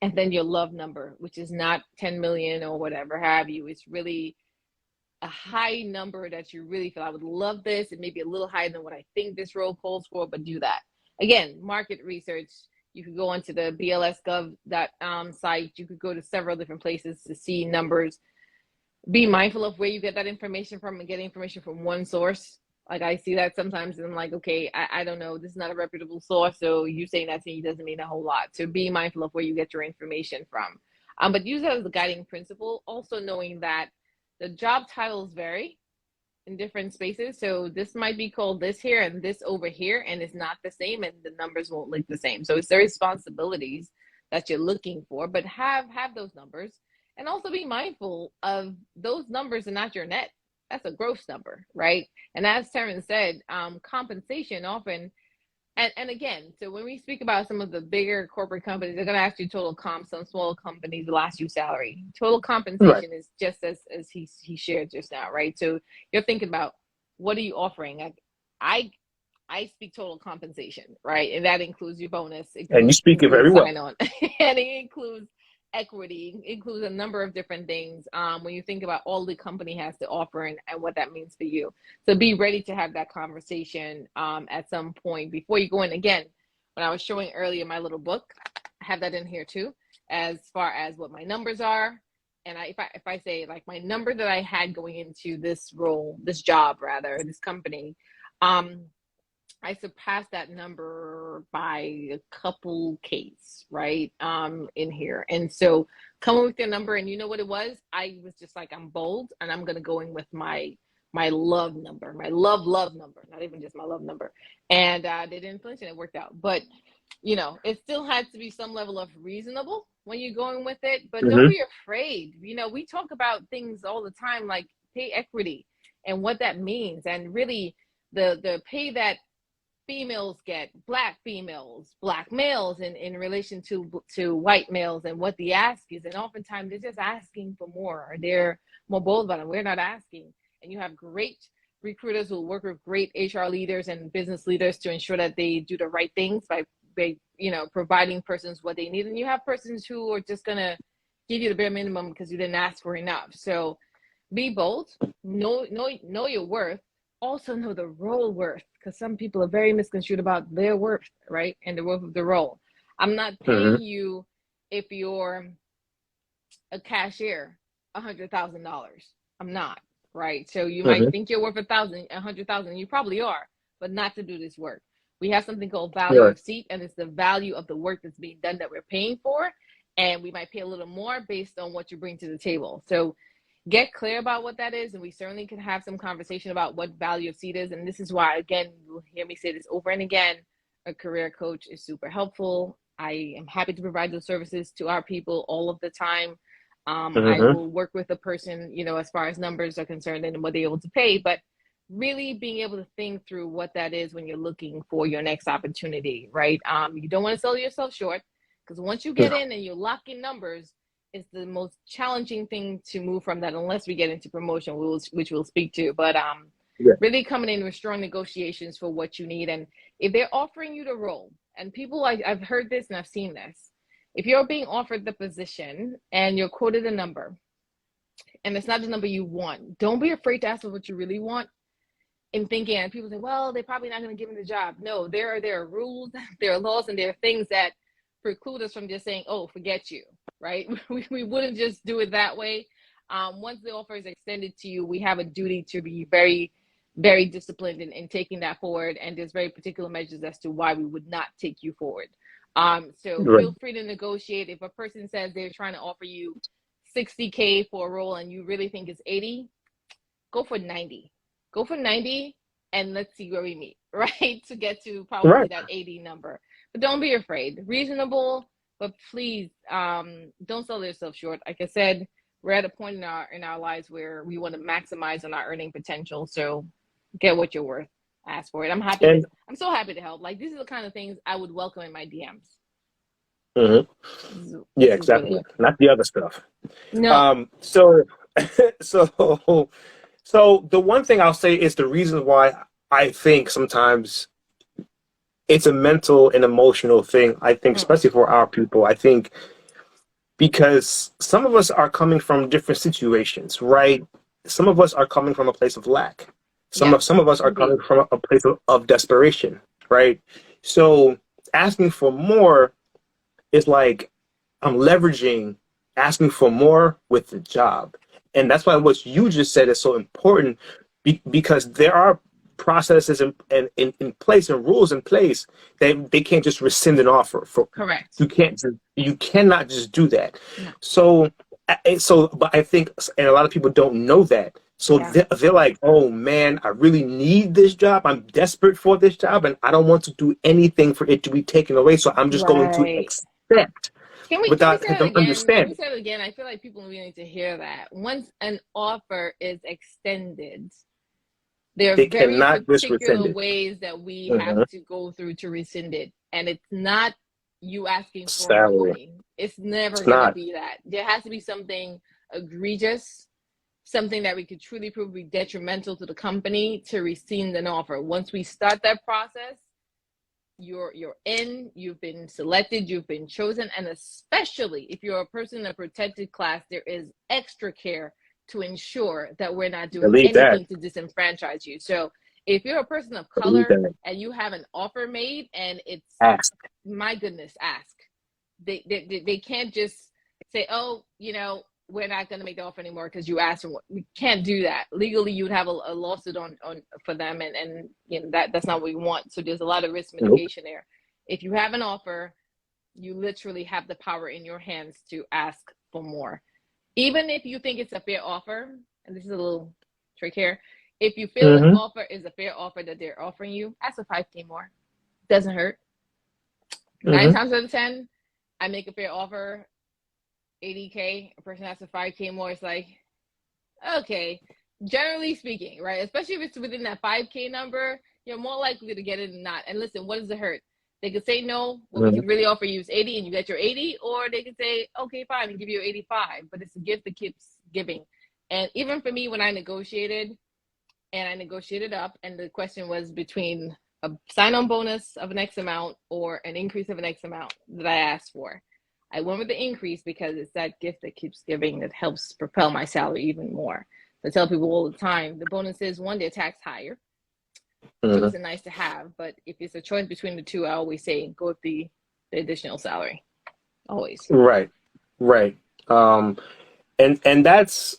And then your love number, which is not 10 million or whatever have you. It's really a high number that you really feel, I would love this. It may be a little higher than what I think this role calls for, but do that. Again, market research. You could go onto the BLS.gov site. You could go to several different places to see numbers. Be mindful of where you get that information from and get information from one source. Like I see that sometimes and I'm like, okay, I don't know. This is not a reputable source. So you saying that to me doesn't mean a whole lot. So be mindful of where you get your information from. But use that as a guiding principle. Also knowing that the job titles vary in different spaces. So this might be called this here and this over here, and it's not the same, and the numbers won't look the same. So it's the responsibilities that you're looking for, but have those numbers, and also be mindful of those numbers are not your net. That's a gross number, right? And as Taryn said, compensation often and again, so when we speak about some of the bigger corporate companies, they're going to ask you total comp. Some small companies will ask you salary. Total Right. compensation is just as he shared just now, right? So you're thinking about what are you offering? I I speak total compensation, right? And that includes your bonus, And you speak it very includes well. sign on, and it includes equity, includes a number of different things when you think about all the company has to offer and what that means for you. So be ready to have that conversation at some point before you go in. Again, when I was showing earlier my little book, I have that in here too, as far as what my numbers are. And if I say like my number that I had going into this role, this job rather, this company, um, I surpassed that number by a couple Ks, right? In here. And so coming with your number, and you know what it was? I was just like, I'm bold and I'm gonna go in with my love number, my love number, not even just my love number. And they didn't flinch and it worked out. But it still had to be some level of reasonable when you're going with it, but don't Hmm. be afraid. We talk about things all the time like pay equity and what that means, and really the pay that females get, black females, black males in relation to white males, and what the ask is. And oftentimes they're just asking for more, or they're more bold about it. We're not asking. And you have great recruiters who work with great HR leaders and business leaders to ensure that they do the right things by providing persons what they need. And you have persons who are just gonna give you the bare minimum because you didn't ask for enough. So be bold, know your worth, also know the role worth, because some people are very misconstrued about their worth, right? And the worth of the role. I'm not Hmm. paying you if you're a cashier $100,000. I'm not, right? So you might Hmm. think you're worth 100,000, you probably are, but not to do this work. We have something called value Right. of seat, and it's the value of the work that's being done that we're paying for. And we might pay a little more based on what you bring to the table. So get clear about what that is, and we certainly can have some conversation about what value of seat is. And this is why, again, you'll hear me say this over and again, a career coach is super helpful. I am happy to provide those services to our people all of the time. I Hmm. will work with a person, as far as numbers are concerned and what they're able to pay, but really being able to think through what that is when you're looking for your next opportunity, right? You don't want to sell yourself short, because once you get in and you lock in numbers, it's the most challenging thing to move from that, unless we get into promotion, which we'll speak to. But Yeah. really coming in with strong negotiations for what you need. And if they're offering you the role, and people, I've heard this and I've seen this, if you're being offered the position and you're quoted a number and it's not the number you want, don't be afraid to ask for what you really want. In thinking, and people say, well, they're probably not going to give me the job. No, there are rules, there are laws, and there are things that preclude us from just saying, oh, forget you, right? We wouldn't just do it that way. Once the offer is extended to you, we have a duty to be very, very disciplined in taking that forward. And there's very particular measures as to why we would not take you forward. So Right. feel free to negotiate. If a person says they're trying to offer you 60K for a role and you really think it's 80, go for 90. Go for 90 and let's see where we meet, right? To get to probably Right. that 80 number. But don't be afraid. Reasonable, but please don't sell yourself short. Like I said, we're at a point in our lives where we want to maximize on our earning potential. So get what you're worth. Ask for it. And I'm so happy to help. Like these are the kind of things I would welcome in my DMs. mhm. Yeah, This is really exactly. it. Not the other stuff. No. So, so, so the one thing I'll say is the reason why I think sometimes it's a mental and emotional thing. I think, Mm, especially for our people, I think because some of us are coming from different situations, right? Some of us are coming from a place of lack. yes, Some of us are coming indeed. from a place of desperation, right? So asking for more is like I'm leveraging asking for more with the job. And that's why what you just said is so important because there are processes in place and rules in place that they can't just rescind an offer for. Correct. You cannot just do that. No. So but I think and a lot of people don't know that. So Yeah. they're like, oh man, I really need this job. I'm desperate for this job and I don't want to do anything for it to be taken away. So I'm just going to Right. accept Can we without say that them again? Can we understanding. say it again? I feel like people really need to hear that. Once an offer is extended, there are They very cannot just particular rescind it. ways that we have Mhm. to go through to rescind it. And it's not you asking for more Salary. money. It's never It's going to not. be that. There has to be something egregious, something that we could truly prove be detrimental to the company to rescind an offer. Once we start that process, you're in, you've been selected, you've been chosen, and especially if you're a person in a protected class, there is extra care to ensure that we're not doing Believe that. anything to disenfranchise you. So if you're a person of Believe color that. and you have an offer made and it's, Ask. my goodness, ask. They can't just say, oh, we're not going to make the offer anymore because you asked for what. We can't do that legally. You'd have a lawsuit on for them, and that's not what we want. So there's a lot of risk Nope. mitigation there. If you have an offer, you literally have the power in your hands to ask for more, even if you think it's a fair offer. And this is a little trick here. If you feel an Mm-hmm. offer is a fair offer that they're offering you, ask for 5K more. Doesn't hurt. Nine Mm-hmm. times out of 10, I make a fair offer, 80K, a person asks for 5K more. It's like, okay, generally speaking, right? Especially if it's within that 5K number, you're more likely to get it than not. And listen, what does it hurt? They could say no, what we Mm-hmm. can really offer you is 80 and you get your 80, or they could say, okay, fine, and give you 85. But it's a gift that keeps giving. And even for me, when I negotiated up, and the question was between a sign-on bonus of an X amount or an increase of an X amount that I asked for. I went with the increase because it's that gift that keeps giving that helps propel my salary even more. So I tell people all the time, the bonus is one, they're taxed higher. Two, Mm-hmm. it's a nice to have. But if it's a choice between the two, I always say go with the additional salary. Always. Right. Right. Um, and that's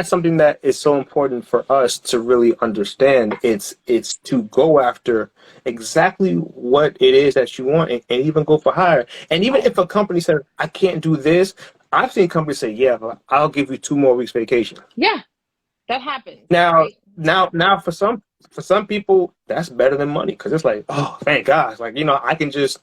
something that is so important for us to really understand. It's to go after exactly what it is that you want and even go for higher. And even Right. if a company says, I can't do this, I've seen companies say, yeah, but I'll give you 2 more weeks vacation. Yeah, that happens, Now, right? That happens. now for some people, that's better than money because it's like, oh, thank God. Like, I can just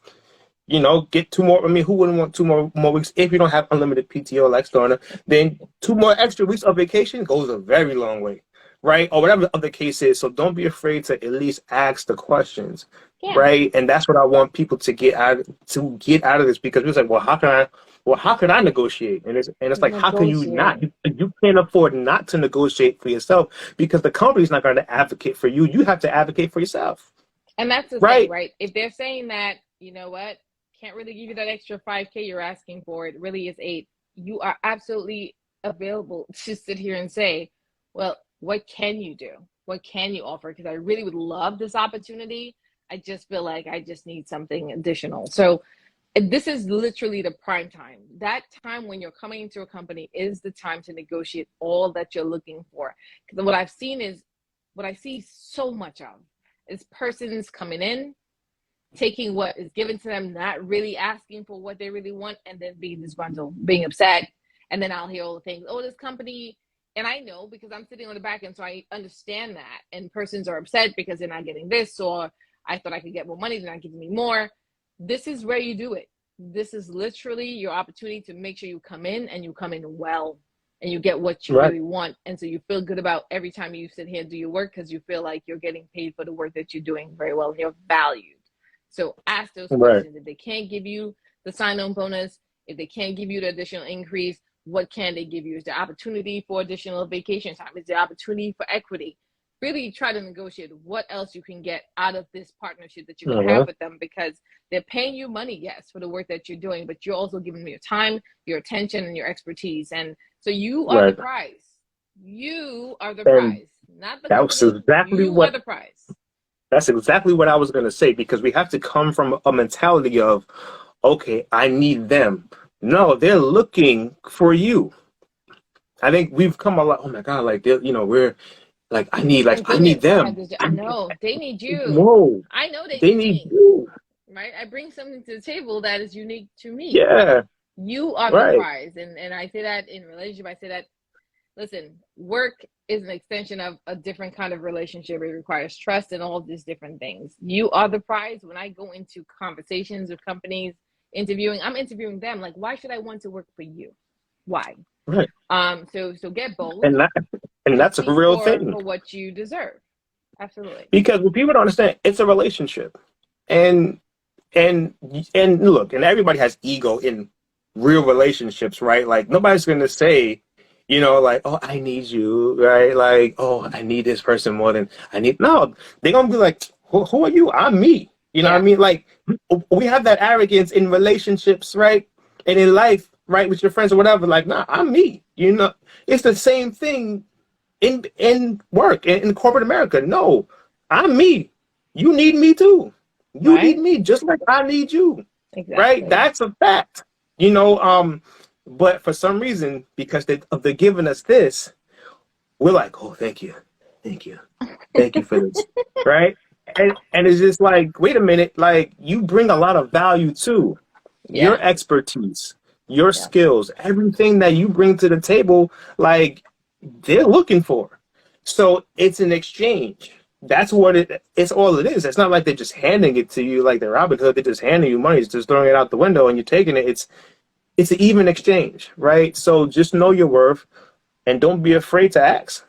get two more. I mean, who wouldn't want two more weeks if you don't have unlimited PTO like Starner? Then 2 more extra weeks of vacation goes a very long way, right? Or whatever the other case is. So don't be afraid to at least ask the questions, Yeah. right? And that's what I want people to get out of this because it's like, well, how can I negotiate? And it's like, how can you not? Negotiate. You can't afford not to negotiate for yourself because the company's not going to advocate for you. You have to advocate for yourself, And that's the thing, right? right? If they're saying that, you know what, can't really give you that extra 5K you're asking for, it really is 8. You are absolutely available to sit here and say, well, what can you do? What can you offer? Because I really would love this opportunity. I just feel like I just need something additional. So this is literally the prime time. That time when you're coming into a company is the time to negotiate all that you're looking for. Because what I see so much of is persons coming in, taking what is given to them, not really asking for what they really want, and then being disgruntled, being upset. And then I'll hear all the things, oh, this company, and I know because I'm sitting on the back end, so I understand that. And persons are upset because they're not getting this, or I thought I could get more money, they're not giving me more. This is where you do it. This is literally your opportunity to make sure you come in and you come in well and you get what you Right. really want. And so you feel good about every time you sit here and do your work because you feel like you're getting paid for the work that you're doing very well and you're valued. So ask those Right. questions. If they can't give you the sign-on bonus, if they can't give you the additional increase, what can they give you? Is there opportunity for additional vacation time? Is there opportunity for equity? Really try to negotiate what else you can get out of this partnership that you're going to have Mhm. with them, because they're paying you money, yes, for the work that you're doing, but you're also giving them your time, your attention, and your expertise. And so you are the Right. prize. You are the And prize, not the that was company. exactly You are what the prize. that's exactly what I was going to say, because we have to come from a mentality of, okay, I need them. No, they're looking for you. I think we've come a lot. Oh my God, like we're like Thank I need goodness I had them. this job. No, they need you. No, I know they they need need me, you. right? I bring something to the table that is unique to me. Yeah, You are the right. prize. And I say that in relationship. I say that, listen, work is an extension of a different kind of relationship. It requires trust and all these different things. You are the prize. When I go into conversations with companies, interviewing, I'm interviewing them. Like, why should I want to work for you? Why? Right. So get bold And that and and that's a speak real for thing. what you deserve. Absolutely. Because what people don't understand, it's a relationship. And and and look, and everybody has ego in real relationships, right? Like nobody's gonna say, like, oh, I need you, right? Like, oh, I need this person more than I need. No, they're gonna be like, who are you? I'm me. You know what I Yeah. mean? Like, we have that arrogance in relationships, right? And in life, right, with your friends or whatever. Like, nah, I'm me. It's the same thing in work in corporate America. No, I'm me. You need me too. You need Right? me just like I need you. Right? Exactly. That's a fact. You know, but for some reason, because they're giving us this, we're like, oh, thank you, thank you for this, right? And it's just like, wait a minute, like you bring a lot of value too, your Yeah. expertise, your Yeah. skills, everything that you bring to the table, like they're looking for. So it's an exchange. That's what it's all it is. It's not like they're just handing it to you like they're Robin Hood. They're just handing you money. It's just throwing it out the window and you're taking it. It's an even exchange, right? So just know your worth and don't be afraid to ask.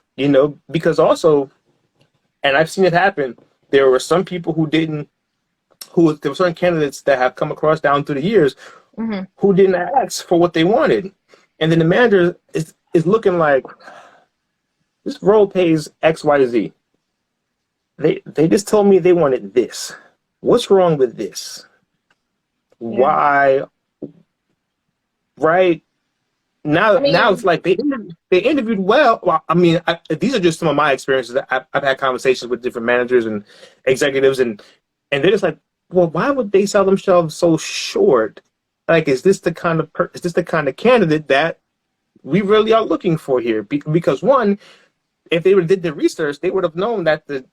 Because also, and I've seen it happen. There were some people who there were certain candidates that have come across down through the years Mm-hmm. who didn't ask for what they wanted, and then the manager is looking like this role pays XYZ. They just told me they wanted this. What's wrong with this? Yeah. Why? Right I now it's mean, like they interviewed well. Well, I mean, these are just some of my experiences. I've had conversations with different managers and executives, and they're just like, well, why would they sell themselves so short? Like, is this the kind of candidate that we really are looking for here? Because one, if they would did the research, they would have known that the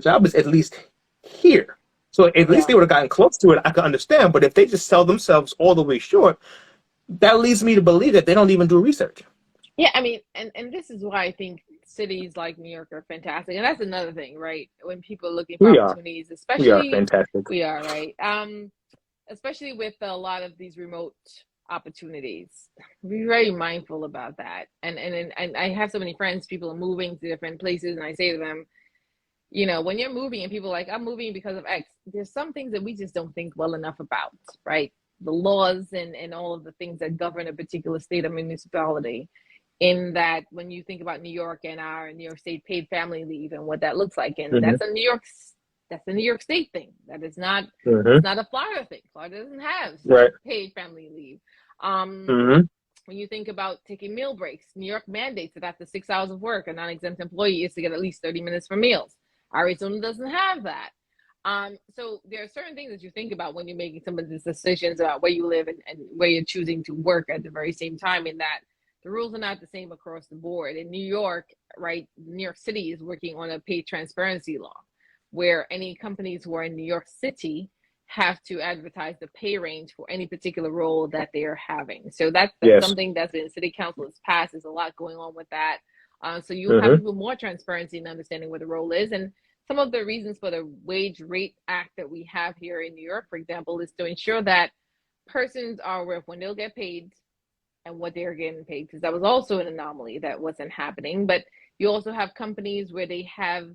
job is at least here. So at least yeah. they would have gotten close to it. I could understand. But if they just sell themselves all the way short, that leads me to believe that they don't even do research. Yeah, I mean, and this is why I think cities like New York are fantastic. And that's another thing, right? When people are looking for We are. opportunities, We are especially fantastic. we are, right? Especially with a lot of these remote opportunities. Be very mindful about that. And I have so many friends, people are moving to different places, and I say to them, when you're moving and people are like, I'm moving because of X, there's some things that we just don't think well enough about, right? The laws and all of the things that govern a particular state or municipality. In that, when you think about New York and our New York State paid family leave and what that looks like, and Mm-hmm. that's a New York State thing. That is not Mm-hmm. it's not a Florida thing. Florida doesn't have Right. paid family leave. Um, Mm-hmm. when you think about taking meal breaks, New York mandates that after 6 hours of work, a non-exempt employee is to get at least 30 minutes for meals. Arizona doesn't have that. So there are certain things that you think about when you're making some of these decisions about where you live and where you're choosing to work at the very same time, in that the rules are not the same across the board. In New York, right, New York City is working on a pay transparency law where any companies who are in New York City have to advertise the pay range for any particular role that they are having. So that's Yes. something that's been city council has passed. There's a lot going on with that. So you'll have Mm-hmm. people more transparency and understanding what the role is. And some of the reasons for the wage rate act that we have here in New York, for example, is to ensure that persons are aware of when they'll get paid and what they're getting paid, because that was also an anomaly that wasn't happening. But you also have companies where they have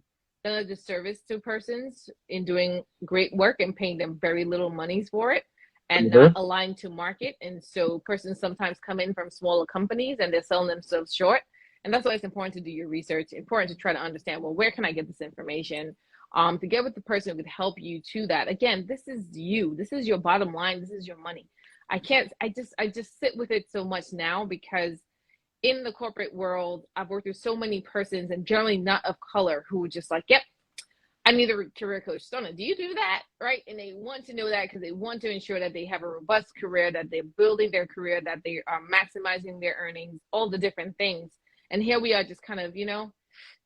done a disservice to persons in doing great work and paying them very little monies for it and not Mm-hmm. aligned to market. And so persons sometimes come in from smaller companies and they're selling themselves short. And that's why it's important to do your research, important to try to understand, well, where can I get this information? To get with the person who could help you to that. Again, this is you. This is your bottom line. This is your money. I just sit with it so much now because in the corporate world, I've worked with so many persons and generally not of color who are just like, yep, I need a career coach. Stauna, do you do that? Right? And they want to know that because they want to ensure that they have a robust career, that they're building their career, that they are maximizing their earnings, all the different things. And here we are just kind of,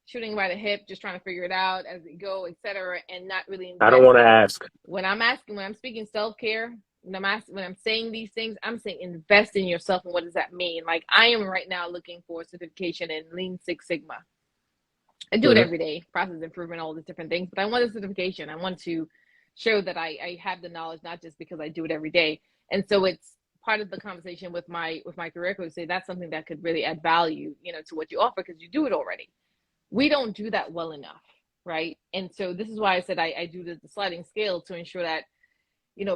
shooting by the hip, just trying to figure it out as we go, etc., and not really I don't want to investing. ask. When I'm speaking self-care, when I'm saying these things, I'm saying invest in yourself. And what does that mean? Like I am right now looking for a certification in Lean Six Sigma. I do it Mm-hmm. every day, process improvement, all these different things, but I want a certification. I want to show that I have the knowledge, not just because I do it every day. And so it's part of the conversation with my career coach, say that's something that could really add value, to what you offer because you do it already. We don't do that well enough, right? And so this is why I said I do the sliding scale to ensure that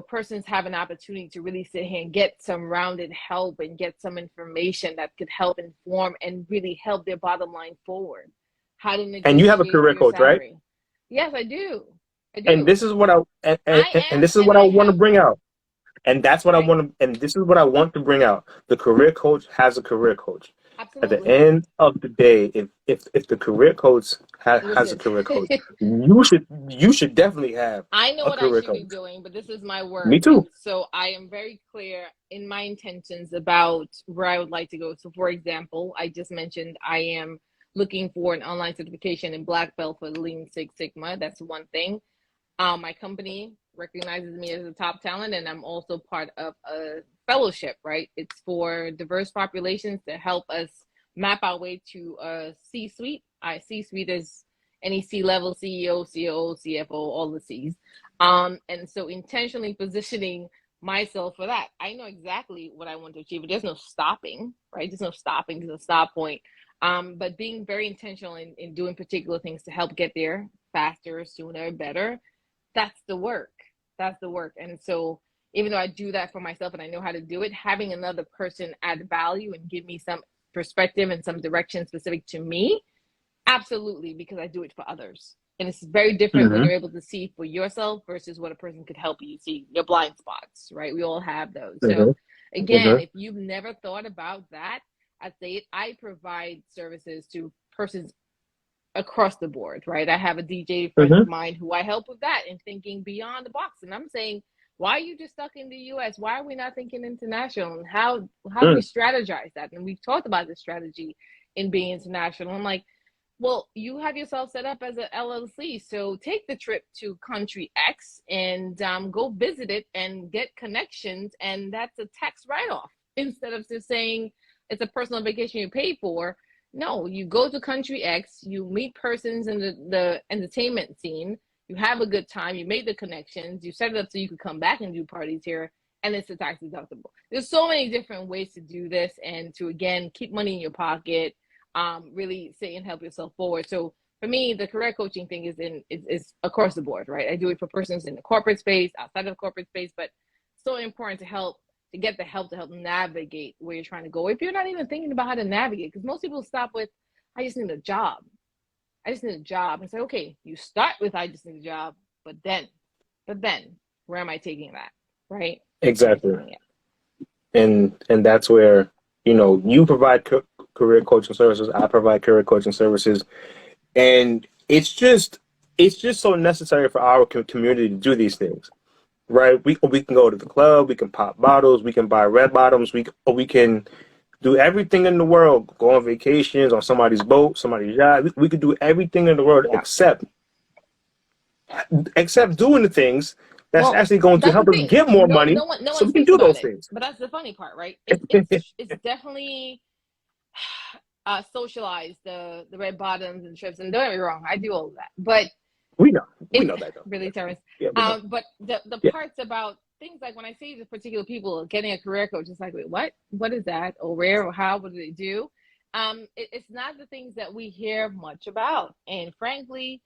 persons have an opportunity to really sit here and get some rounded help and get some information that could help inform and really help their bottom line forward. How to And you have a negotiate career your coach, right? salary. Yes, I do. I And do. this is what I and am, this is and what I I want to have, bring out. And that's what I right? want to, and this is what I want to bring out. The career coach has a career coach. At the Absolutely. end of the day, if the career coach has a Listen, career coach, you should definitely have I know a what I career should be coach. doing, but this is my work. Me And too. so I am very clear in my intentions about where I would like to go. So, for example, I just mentioned I am looking for an online certification in Black Belt for Lean Six Sigma. That's one thing. My company recognizes me as a top talent, and I'm also part of a fellowship, right? It's for diverse populations to help us map our way to a C suite. C suite is any C level, CEO, COO, CFO, all the C's. And so intentionally positioning myself for that. I know exactly what I want to achieve, but there's no stopping, right? There's no stopping, there's a stop point. But being very intentional in doing particular things to help get there faster, sooner, better, that's the work. That's the work. And so even though I do that for myself and I know how to do it, having another person add value and give me some perspective and some direction specific to me, absolutely, because I do it for others. And it's very different when Hmm. you're able to see for yourself versus what a person could help you see your blind spots, right? We all have those. So Hmm. again, Hmm. if you've never thought about that, I'd say I provide services to persons across the board, right? I have a DJ friend of Hmm. mine who I help with that and thinking beyond the box. And I'm saying, why are you just stuck in the US? Why are we not thinking international? And how do we strategize that? And we've talked about this strategy in being international. I'm like, well, you have yourself set up as an LLC. So take the trip to country X and go visit it and get connections. And that's a tax write off instead of just saying it's a personal vacation you pay for. No, you go to country X, you meet persons in the entertainment scene, you have a good time, you make the connections, you set it up so you could come back and do parties here, and it's a tax deductible. There's so many different ways to do this and to, again, keep money in your pocket, really say and help yourself forward. So for me, the career coaching thing is across the board, right? I do it for persons in the corporate space, outside of the corporate space, but so important to get the help to help navigate where you're trying to go. If you're not even thinking about how to navigate, because most people stop with, I just need a job. I just need a job. And say, okay, you start with, I just need a job, but then, where am I taking that? Right? Where am I Exactly. taking it? And that's where you provide career coaching services. I provide career coaching services, and it's just so necessary for our community to do these things. Right? We can go to the club, we can pop bottles, we can buy red bottoms, we can do everything in the world, go on vacations on somebody's boat, somebody's yacht. We could do everything in the world Yeah. except doing the things that's Well, actually going to that's the help us thing. get more No, money no so one we can speaks do about those it. things. But that's the funny part, right? It's definitely socialized, the red bottoms and trips. And don't get me wrong, I do all of that. But We know. We it know that, though. really, Terrence. Yeah, we know. But the Yeah. parts about things like when I say to particular people getting a career coach, it's like, wait, what? What is that? Or where? Or how? What do they do? It's not the things that we hear much about. And frankly,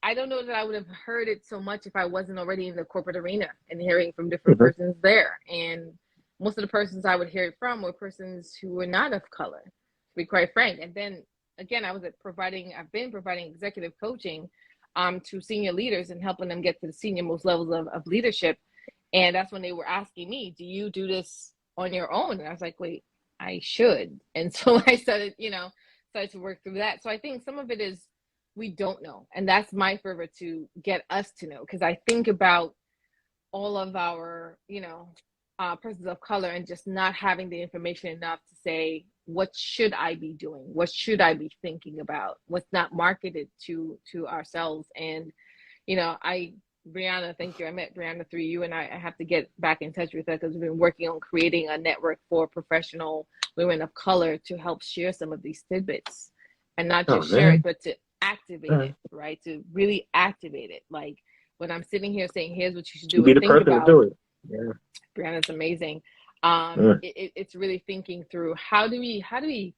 I don't know that I would have heard it so much if I wasn't already in the corporate arena and hearing from different Hmm. persons there. And most of the persons I would hear it from were persons who were not of color, to be quite frank. And then again, I've been providing executive coaching to senior leaders and helping them get to the senior most levels of leadership. And that's when they were asking me, do you do this on your own? And I was like, wait, I should. And so I started to work through that. So I think some of it is we don't know. And that's my fervor to get us to know. Because I think about all of our, persons of color and just not having the information enough to say, what should I be doing? What should I be thinking about? What's not marketed to ourselves? And, Brianna, thank you. I met Brianna through you, and I have to get back in touch with her because we've been working on creating a network for professional women of color to help share some of these tidbits and not Oh, just share it, man. but to activate it, right? To really activate it. Like when I'm sitting here saying, here's what you should do Be and the think person to about, do it. Yeah. Brianna's amazing. Mm. It's really thinking through how do we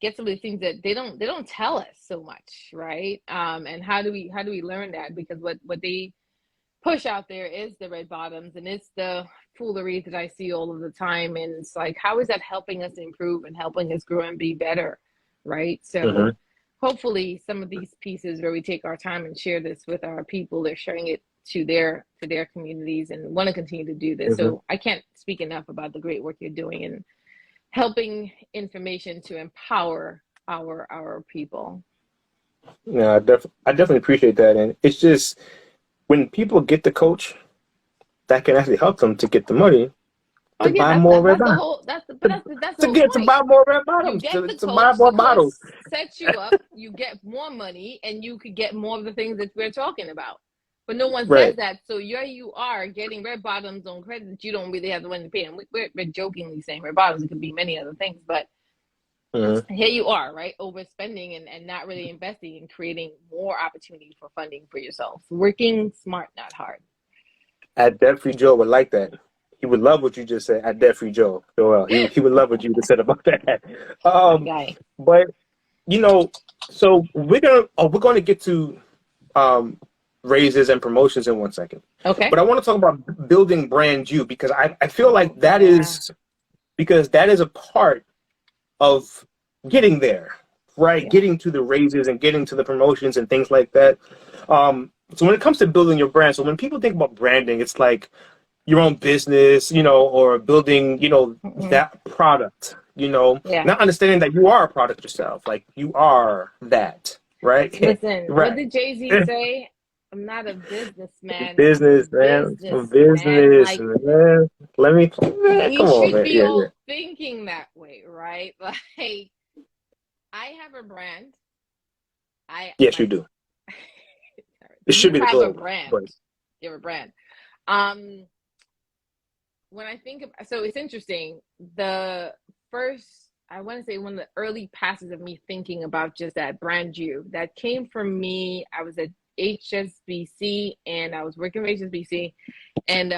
get some of the things that they don't tell us so much, right? And how do we learn that? Because what they push out there is the red bottoms and it's the foolery that I see all of the time. And it's like, how is that helping us improve and helping us grow and be better? Right. Hmm. So hopefully some of these pieces where we take our time and share this with our people, they're sharing it to their communities and want to continue to do this. Hmm. So I can't speak enough about the great work you're doing and helping information to empower our people. Yeah, I definitely appreciate that. And it's just when people get the coach, that can actually help them to get the money Oh to yeah, buy that's more that, red that's the bottoms. whole To, that's the to whole get to point. buy more red You bottoms, get the to buy coach, more the coach bottles. sets you up, you get more money, and you could get more of the things that we're talking about. But no one says Right. that. So here you are getting red bottoms on credit that you don't really have the money to pay. And we're jokingly saying red bottoms. It could be many other things, but Hmm. here you are, right? Overspending and not really investing in creating more opportunity for funding for yourself. Working smart, not hard. At Debt Free Joe would like that. He would love what you just said. At Debt Free Joe, Joel. He would love what you just said about that. My Um, guy. but you know, so we're gonna get to um raises and promotions in 1 second. Okay. But I want to talk about building brand you because I feel Oh like yeah. that is a part of getting there, right? Yeah. Getting to the raises and getting to the promotions and things like that. So when it comes to building your brand, so when people think about branding, it's like your own business, or building, Mm-mm. that product, Yeah. not understanding that you are a product yourself, like you are that, right? Listen, what Right. did Jay-Z say? I'm not a businessman, I'm a Business, man. businessman. I'm Business, like, man. Man, we come on, should man. be Yeah, yeah. all thinking that way, right? Like, I have a brand. I Yes, you my do. It should you be the have a goal, brand. but You have a brand. Um, when I think of, so it's interesting. The first, I want to say one of the early passes of me thinking about just that brand you that came from me. I was at HSBC and I was working with HSBC and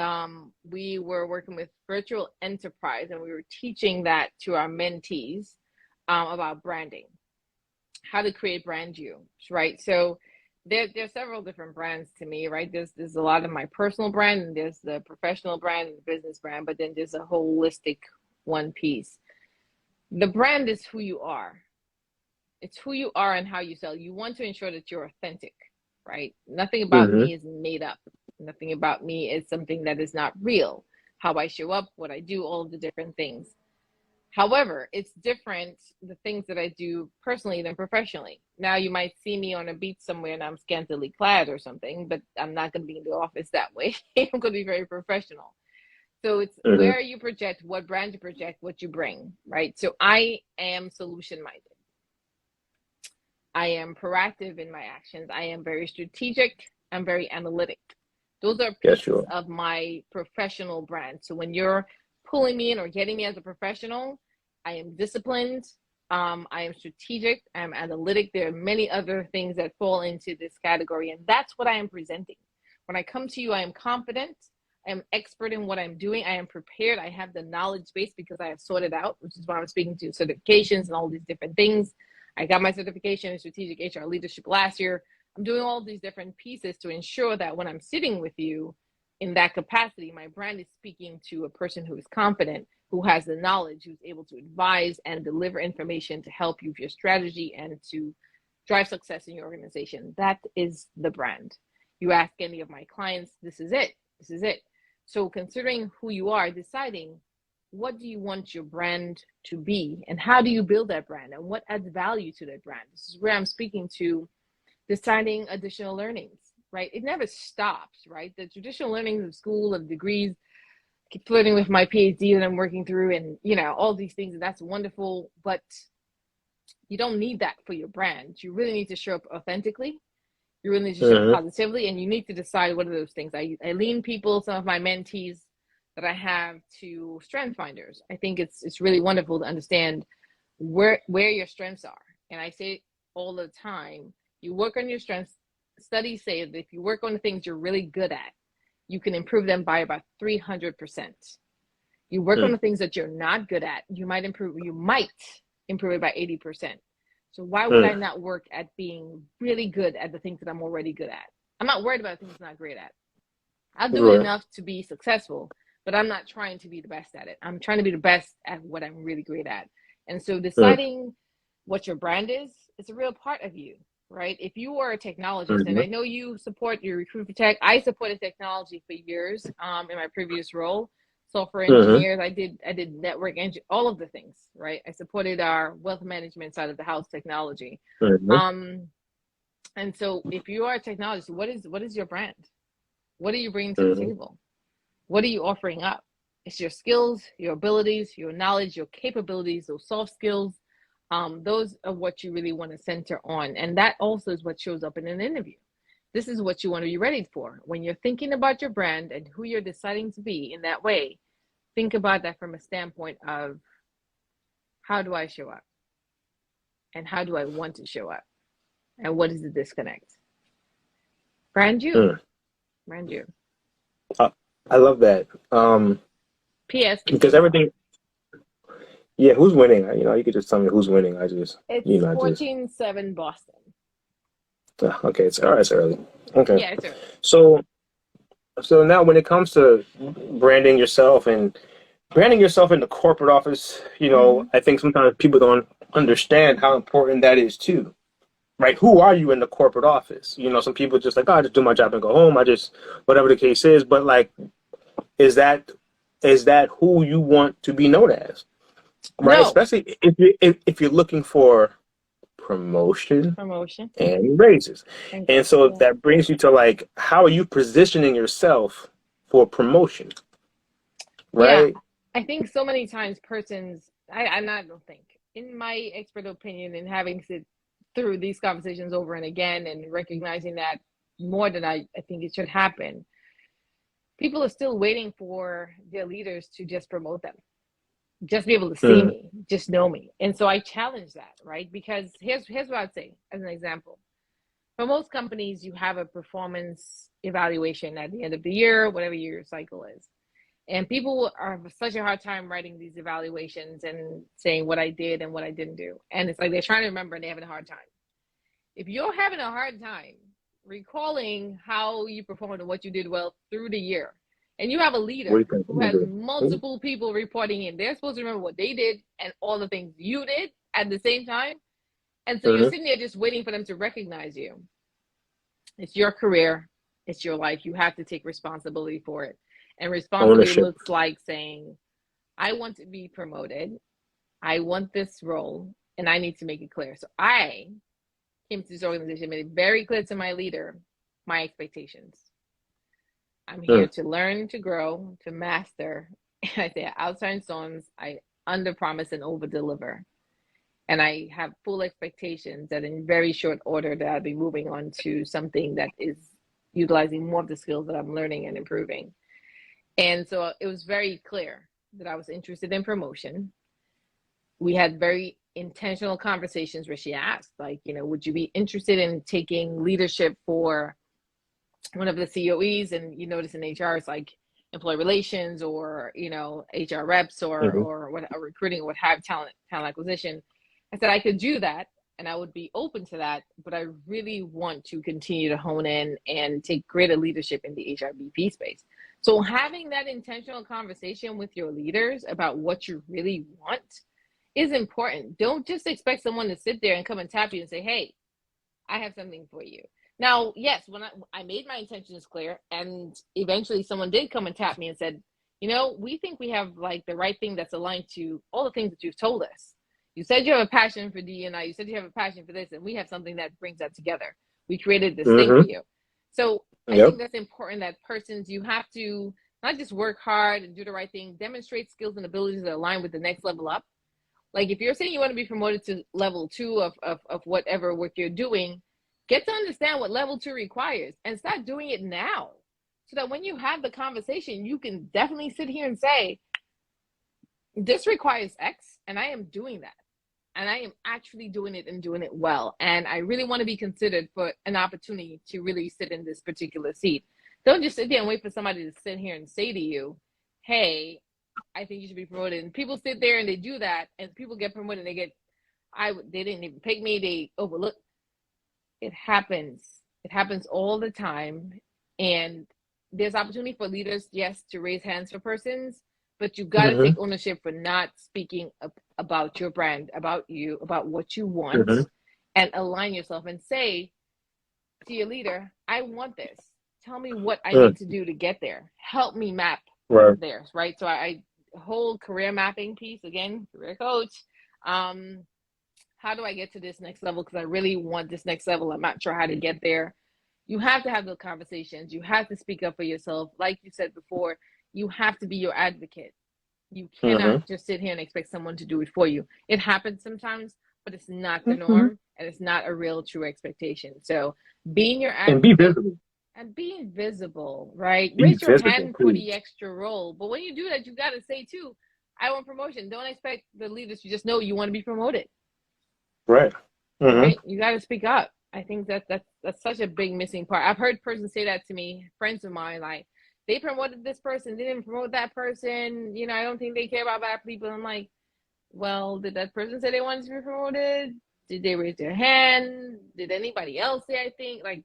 we were working with virtual enterprise and we were teaching that to our mentees about branding, how to create brand you, right? So there's several different brands to me, right? There's a lot of my personal brand and there's the professional brand and the business brand, but then there's a holistic one piece. The brand is who you are. It's who you are and how you sell. You want to ensure that you're authentic, right? Nothing about hmm me is made up. Nothing about me is something that is not real. How I show up, what I do, all of the different things. However, it's different, the things that I do personally than professionally. Now, you might see me on a beach somewhere and I'm scantily clad or something, but I'm not going to be in the office that way. I'm going to be very professional. So it's hmm where you project, what brand you project, what you bring, right? So I am solution minded. I am proactive in my actions. I am very strategic. I'm very analytic. Those are Yeah, pieces sure. of my professional brand. So when you're pulling me in or getting me as a professional, I am disciplined. I am strategic. I am analytic. There are many other things that fall into this category, and that's what I am presenting. When I come to you, I am confident. I am expert in what I'm doing. I am prepared. I have the knowledge base because I have sorted out, which is why I'm speaking to certifications and all these different things. I got my certification in strategic HR leadership last year. I'm doing all these different pieces to ensure that when I'm sitting with you in that capacity, my brand is speaking to a person who is confident, who has the knowledge, who's able to advise and deliver information to help you with your strategy and to drive success in your organization. That is the brand. You ask any of my clients, this is it. This is it. So considering who you are, deciding what do you want your brand to be and how do you build that brand and what adds value to that brand. This is where I'm speaking to deciding additional learnings, right? It never stops, right? The traditional learnings of school, of degrees, keep flirting with my PhD that I'm working through and, all these things. And that's wonderful, but you don't need that for your brand. You really need to show up authentically. You really need to show up Hmm. positively, and you need to decide what are those things. I lean people, some of my mentees that I have, to strength finders. I think it's really wonderful to understand where your strengths are. And I say all the time, you work on your strengths. Studies say that if you work on the things you're really good at, you can improve them by about 300%. You work on the things that you're not good at, you might improve it by 80%. So why would I Mm. not work at being really good at the things that I'm already good at? I'm not worried about the things I'm not great at. I'll do it Right. enough to be successful, but I'm not trying to be the best at it. I'm trying to be the best at what I'm really great at. And so Mm. deciding what your brand is a real part of you, right? If you are a technologist, and Mhm. I know you support your recruit for tech, I supported technology for years in my previous role. Software Mhm. engineers, I did network all of the things, right? I supported our wealth management side of the house technology. Mhm. Um, and so if you are a technologist, what is your brand? What are you bringing to the Mhm. table? What are you offering up? It's your skills, your abilities, your knowledge, your capabilities, those soft skills. Those are what you really want to center on. And that also is what shows up in an interview. This is what you want to be ready for. When you're thinking about your brand and who you're deciding to be in that way, think about that from a standpoint of how do I show up? And how do I want to show up? And what is the disconnect? Brand you. Mm. Brand you. I, I love that. P.S. It's Because tomorrow. everything, yeah, who's winning? You could just tell me who's winning. It's I just, 14-7 Boston. okay, it's all right, it's early. Okay. Yeah, it's early. So, so now when it comes to branding yourself and branding yourself in the corporate office, Mm-hmm. I think sometimes people don't understand how important that is too. Right? Who are you in the corporate office? Some people just like, oh, I just do my job and go home. I just, whatever the case is. But like, is that who you want to be known as? Right? No. Especially if you're looking for promotion Promotion and raises. and And growth. so Yeah. that brings you to like, how are you positioning yourself for promotion? Yeah. Right? I think so many times persons, I don't think, in my expert opinion, and having sit through these conversations over and again and recognizing that more than I think it should happen, people are still waiting for their leaders to just promote them, just be able to see Mm. me, just know me. And so I challenge that, right? Because here's what I'd say as an example. For most companies, you have a performance evaluation at the end of the year, whatever your cycle is. And people are such a hard time writing these evaluations and saying what I did and what I didn't do. And it's like they're trying to remember and they're having a hard time. If you're having a hard time recalling how you performed and what you did well through the year, and you have a What do leader you think? who has multiple people reporting in, they're supposed to remember what they did and all the things you did at the same time. And so you're Mm-hmm. sitting there just waiting for them to recognize you. It's your career, it's your life. You have to take responsibility for it. And responsibility Ownership. looks like saying, I want to be promoted. I want this role, and I need to make it clear. So I came to this organization, made it very clear to my leader my expectations. I'm here Mm. to learn, to grow, to master. And I say outside zones, I under promise and over deliver. And I have full expectations that in very short order that I'll be moving on to something that is utilizing more of the skills that I'm learning and improving. And so it was very clear that I was interested in promotion. We had very intentional conversations where she asked, like, would you be interested in taking leadership for one of the COEs? And you notice in HR, it's like employee relations or, HR reps or what, or recruiting or what have talent acquisition. I said I could do that and I would be open to that, but I really want to continue to hone in and take greater leadership in the HRBP space. So having that intentional conversation with your leaders about what you really want is important. Don't just expect someone to sit there and come and tap you and say, hey, I have something for you. Now, yes, when I made my intentions clear, and eventually someone did come and tap me and said, we think we have like the right thing that's aligned to all the things that you've told us. You said you have a passion for D&I. You said you have a passion for this, and we have something that brings that together. We created this thing for you. So I think that's important, that persons, you have to not just work hard and do the right thing, demonstrate skills and abilities that align with the next level up. Like if you're saying you want to be promoted to level 2 of whatever work you're doing, get to understand what level 2 requires and start doing it now. So that when you have the conversation, you can definitely sit here and say, this requires X, and I am doing that. And I am actually doing it and doing it well. And I really want to be considered for an opportunity to really sit in this particular seat. Don't just sit there and wait for somebody to sit here and say to you, hey, I think you should be promoted. And people sit there and they do that, and people get promoted and they didn't even pick me, they overlook. It happens. It happens all the time. And there's opportunity for leaders, yes, to raise hands for persons, but you got to take ownership for not speaking about your brand, about you, about what you want, and align yourself and say to your leader, I want this. Tell me what I need to do to get there. Help me map theirs, right? So I whole career mapping piece, again, career coach. How do I get to this next level? Because I really want this next level. I'm not sure how to get there. You have to have those conversations. You have to speak up for yourself. Like you said before, you have to be your advocate. You cannot just sit here and expect someone to do it for you. It happens sometimes, but it's not the norm, and it's not a real true expectation. So being your advocate and be visible. And being visible, right? Be Raise your visible, hand for please. the extra role. But when you do that, you got to say too, I want promotion. Don't expect the leaders to just know you want to be promoted. Right. Right? You got to speak up. I think that's such a big missing part. I've heard persons say that to me, friends of mine, like, they promoted this person, they didn't promote that person. I don't think they care about bad people. I'm like, well, did that person say they wanted to be promoted? Did they raise their hand? Did anybody else say, I think? Like,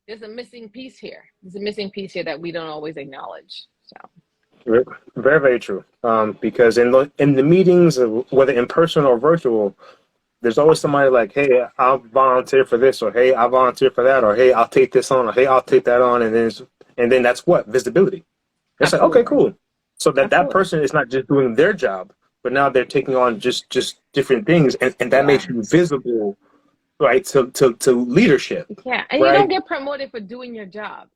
there's a missing piece here. There's a missing piece here that we don't always acknowledge. So very, very true. Because in the meetings, whether in person or virtual, there's always somebody like, hey, I'll volunteer for this, or hey, I'll volunteer for that, or hey, I'll take this on, or hey, I'll take that on, and then that's what visibility. It's like, okay, cool. So that person is not just doing their job, but now they're taking on just different things, and that makes you visible, right, to leadership. Yeah, and you don't get promoted for doing your job.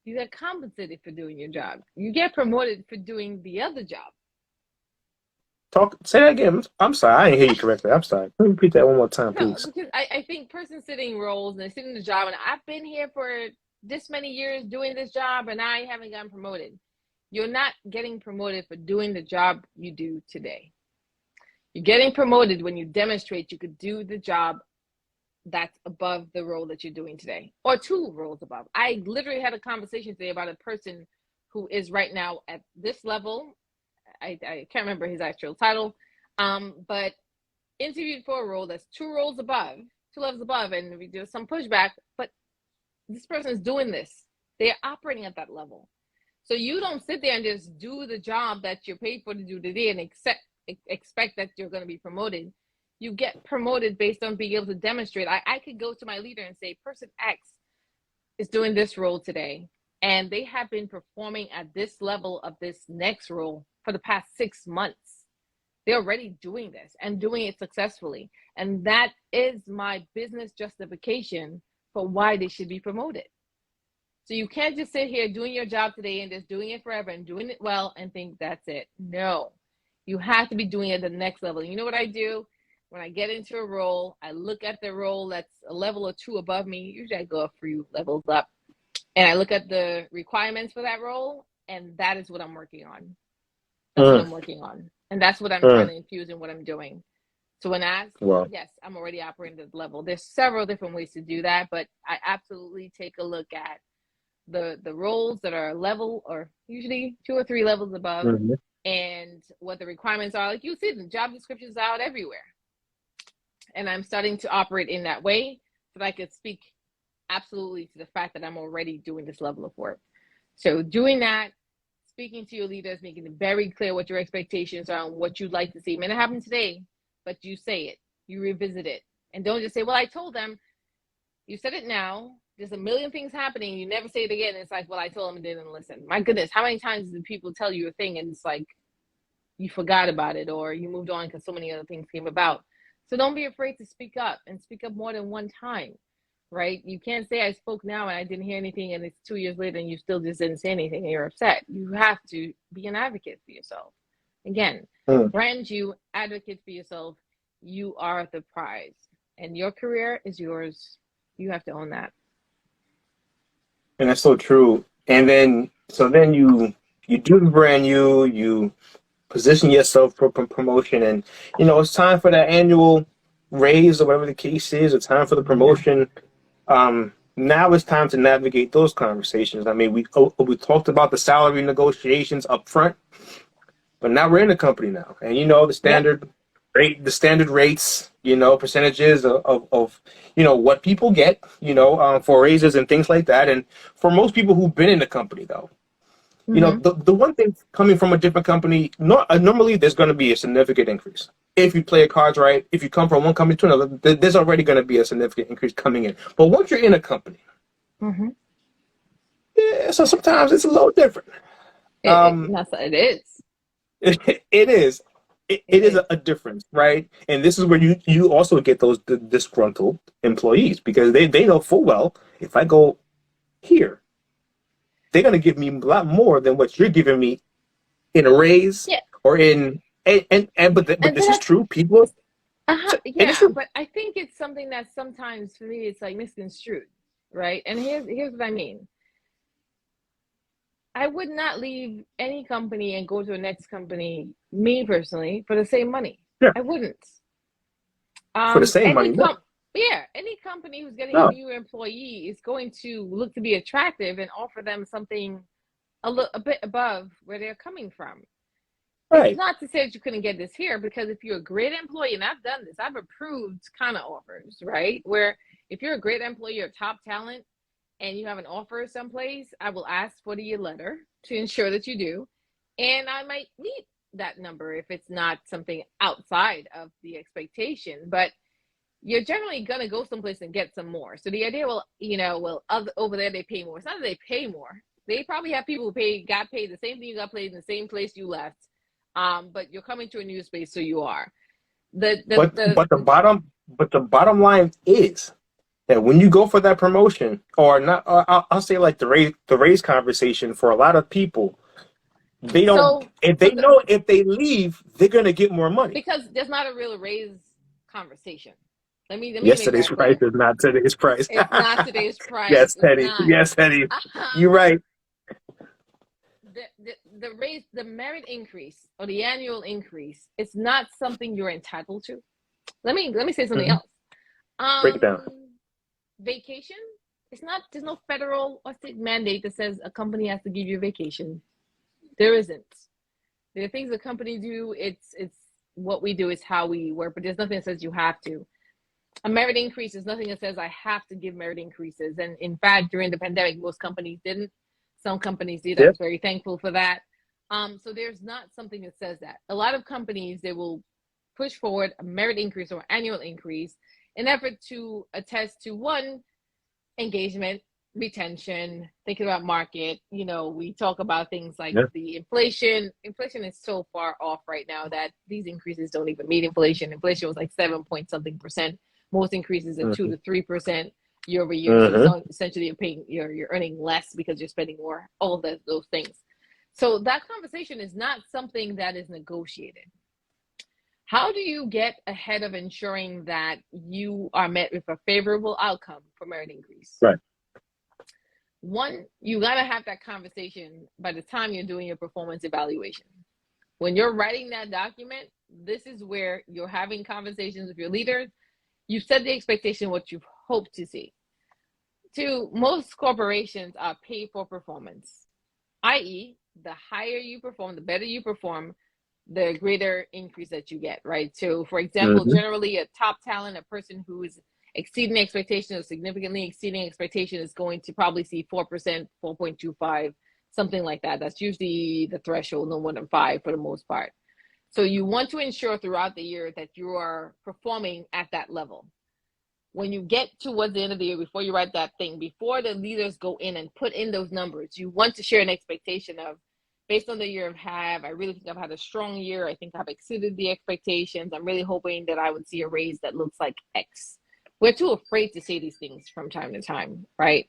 You get compensated for doing your job. You get promoted for doing the other job. Say that again. I'm sorry, I didn't hear you correctly. I'm sorry. Let me repeat that one more time, please. No, because I think persons sitting roles and they sit in the job, and I've been here for this many years doing this job, and I haven't gotten promoted. You're not getting promoted for doing the job you do today. You're getting promoted when you demonstrate you could do the job that's above the role that you're doing today, or 2 roles above. I literally had a conversation today about a person who is right now at this level. I can't remember his actual title, but interviewed for a role that's 2 levels above, and we do some pushback, but this person is doing this. They're operating at that level. So you don't sit there and just do the job that you're paid for to do today and expect that you're going to be promoted. You get promoted based on being able to demonstrate. I could go to my leader and say, person X is doing this role today, and they have been performing at this level of this next role for the past 6 months. They're already doing this and doing it successfully. And that is my business justification for why they should be promoted. So you can't just sit here doing your job today and just doing it forever and doing it well and think that's it. No, you have to be doing it at the next level. You know what I do? When I get into a role, I look at the role that's a level or 2 above me. Usually I go a few levels up. and I look at the requirements for that role, and that is what I'm working on. That's what I'm working on. And that's what I'm trying to infuse in what I'm doing. So when asked, Well, yes, I'm already operating at the level. There's several different ways to do that, but I absolutely take a look at the roles that are level or usually 2 or 3 levels above, and what the requirements are. Like you see, the job descriptions out everywhere. And I'm starting to operate in that way so that I could speak absolutely to the fact that I'm already doing this level of work. So doing that, speaking to your leaders, making it very clear what your expectations are and what you'd like to see. It may not happen today, but you say it, you revisit it. And don't just say, well, I told them. You said it now. There's a million things happening. You never say it again. It's like, well, I told them and didn't listen. My goodness, how many times do people tell you a thing and it's like you forgot about it or you moved on because so many other things came about? So don't be afraid to speak up, and speak up more than one time. Right? You can't say I spoke now and I didn't hear anything and it's 2 years later and you still just didn't say anything and you're upset. You have to be an advocate for yourself. Again, brand you, advocate for yourself. You are the prize and your career is yours. You have to own that. and that's so true. And then, you do the brand you position yourself for promotion, and it's time for that annual raise or whatever the case is. It's time for the promotion. Now it's time to navigate those conversations. I mean, we talked about the salary negotiations up front, but now we're in the company now, and the standard rate, the standard rates, percentages of what people get, for raises and things like that. And for most people who've been in the company, though, the one thing coming from a different company, normally there's going to be a significant increase. If you play your cards right, if you come from one company to another, there's already going to be a significant increase coming in. But once you're in a company, yeah, so sometimes it's a little different. It is. It is. It is a difference, right? And this is where you also get those disgruntled employees, because they know full well, if I go here, they're going to give me a lot more than what you're giving me in a raise or in but this is true. People, but I think it's something that sometimes for me it's like misconstrued, right? And here's what I mean. I would not leave any company and go to the next company, me personally, for the same money. Yeah. I wouldn't. For the same money, no. Any company who's getting No. a new employee is going to look to be attractive and offer them something a bit above where they're coming from. Right. It's not to say that you couldn't get this here, because if you're a great employee, and I've done this, I've approved kind of offers, right? Where if you're a great employee, you're top talent, and you have an offer someplace, I will ask for the letter to ensure that you do. And I might meet that number if it's not something outside of the expectation. But you're generally going to go someplace and get some more. So the idea, over there they pay more. It's not that they pay more. They probably have people who got paid the same thing you got paid in the same place you left. But you're coming to a new space, so you are. But the bottom line is that when you go for that promotion, or not, I'll say like the raise conversation, for a lot of people, they don't. If they leave, they're gonna get more money, because there's not a real raise conversation. Let me Yesterday's price is not today's price. It's not today's price. Yes, Teddy. Yes, Teddy. You're right. The raise, the merit increase or the annual increase, it's not something you're entitled to. Let me say something else. Break it down. Vacation, there's no federal or state mandate that says a company has to give you a vacation. There isn't. There are things a company do. It's what we do is how we work, but there's nothing that says you have to. A merit increase is nothing that says I have to give merit increases. And in fact, during the pandemic, most companies didn't. Some companies did. I was very thankful for that. So there's not something that says that. A lot of companies, they will push forward a merit increase or annual increase in effort to attest to, one, engagement, retention, thinking about market. We talk about things like the inflation. Inflation is so far off right now that these increases don't even meet inflation. Inflation was like 7 point something percent. Most increases are 2 to 3% year over year. So essentially you're earning less because you're spending more, all of those things. So that conversation is not something that is negotiated. How do you get ahead of ensuring that you are met with a favorable outcome for merit increase? Right. One, you got to have that conversation by the time you're doing your performance evaluation. When you're writing that document, this is where you're having conversations with your leaders. You set the expectation, what you hope to see. Two, most corporations are paid for performance, i.e., the higher you perform, the better you perform, the greater increase that you get, right? So, for example, Mm-hmm. generally a top talent, a person who is exceeding expectations or significantly exceeding expectations is going to probably see 4%, 4.25, something like that. That's usually the threshold, no more than 5 for the most part. So you want to ensure throughout the year that you are performing at that level. When you get towards the end of the year, before you write that thing, before the leaders go in and put in those numbers, you want to share an expectation of, based on the year I've had, I really think I've had a strong year. I think I've exceeded the expectations. I'm really hoping that I would see a raise that looks like X. We're too afraid to say these things from time to time, right?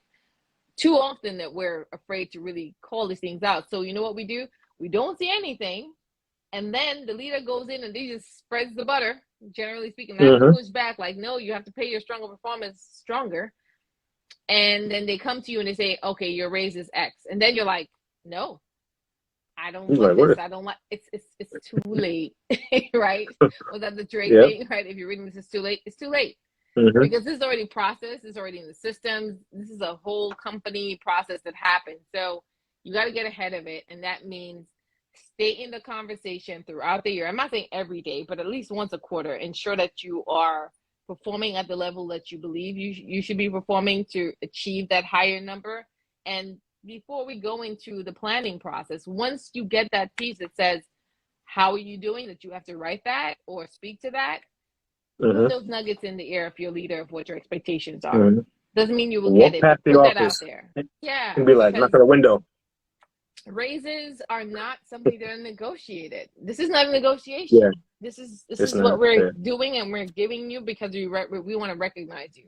Too often that we're afraid to really call these things out. So you know what we do? We don't see anything. And then the leader goes in and they just spreads the butter, generally speaking, not to Mm-hmm. push back, like, no, you have to pay your stronger performance stronger. And then they come to you and they say, okay, your raise is X. And then you're like, no, I don't He's want like, what? this. I don't like it's too late. Right? Was that the Drake Yep. thing? Right? If you're reading this, it's too late. It's too late. Mm-hmm. Because this is already processed, it's already in the systems. This is a whole company process that happened. So you got to get ahead of it. And that means stay in the conversation throughout the year. I'm not saying every day, but at least once a quarter. Ensure that you are performing at the level that you believe you should be performing to achieve that higher number. And before we go into the planning process, once you get that piece that says, how are you doing, that you have to write that or speak to that, put Mm-hmm. those nuggets in the air if you're a leader of what your expectations are. Mm-hmm. Doesn't mean you will get Walk it, past but the put that out office there. Yeah, and be like, knock because on the window. raises are not something that are negotiated. This is not a negotiation. Yeah, This is it's what not. we're Yeah. doing, and we're giving you because we want to recognize you.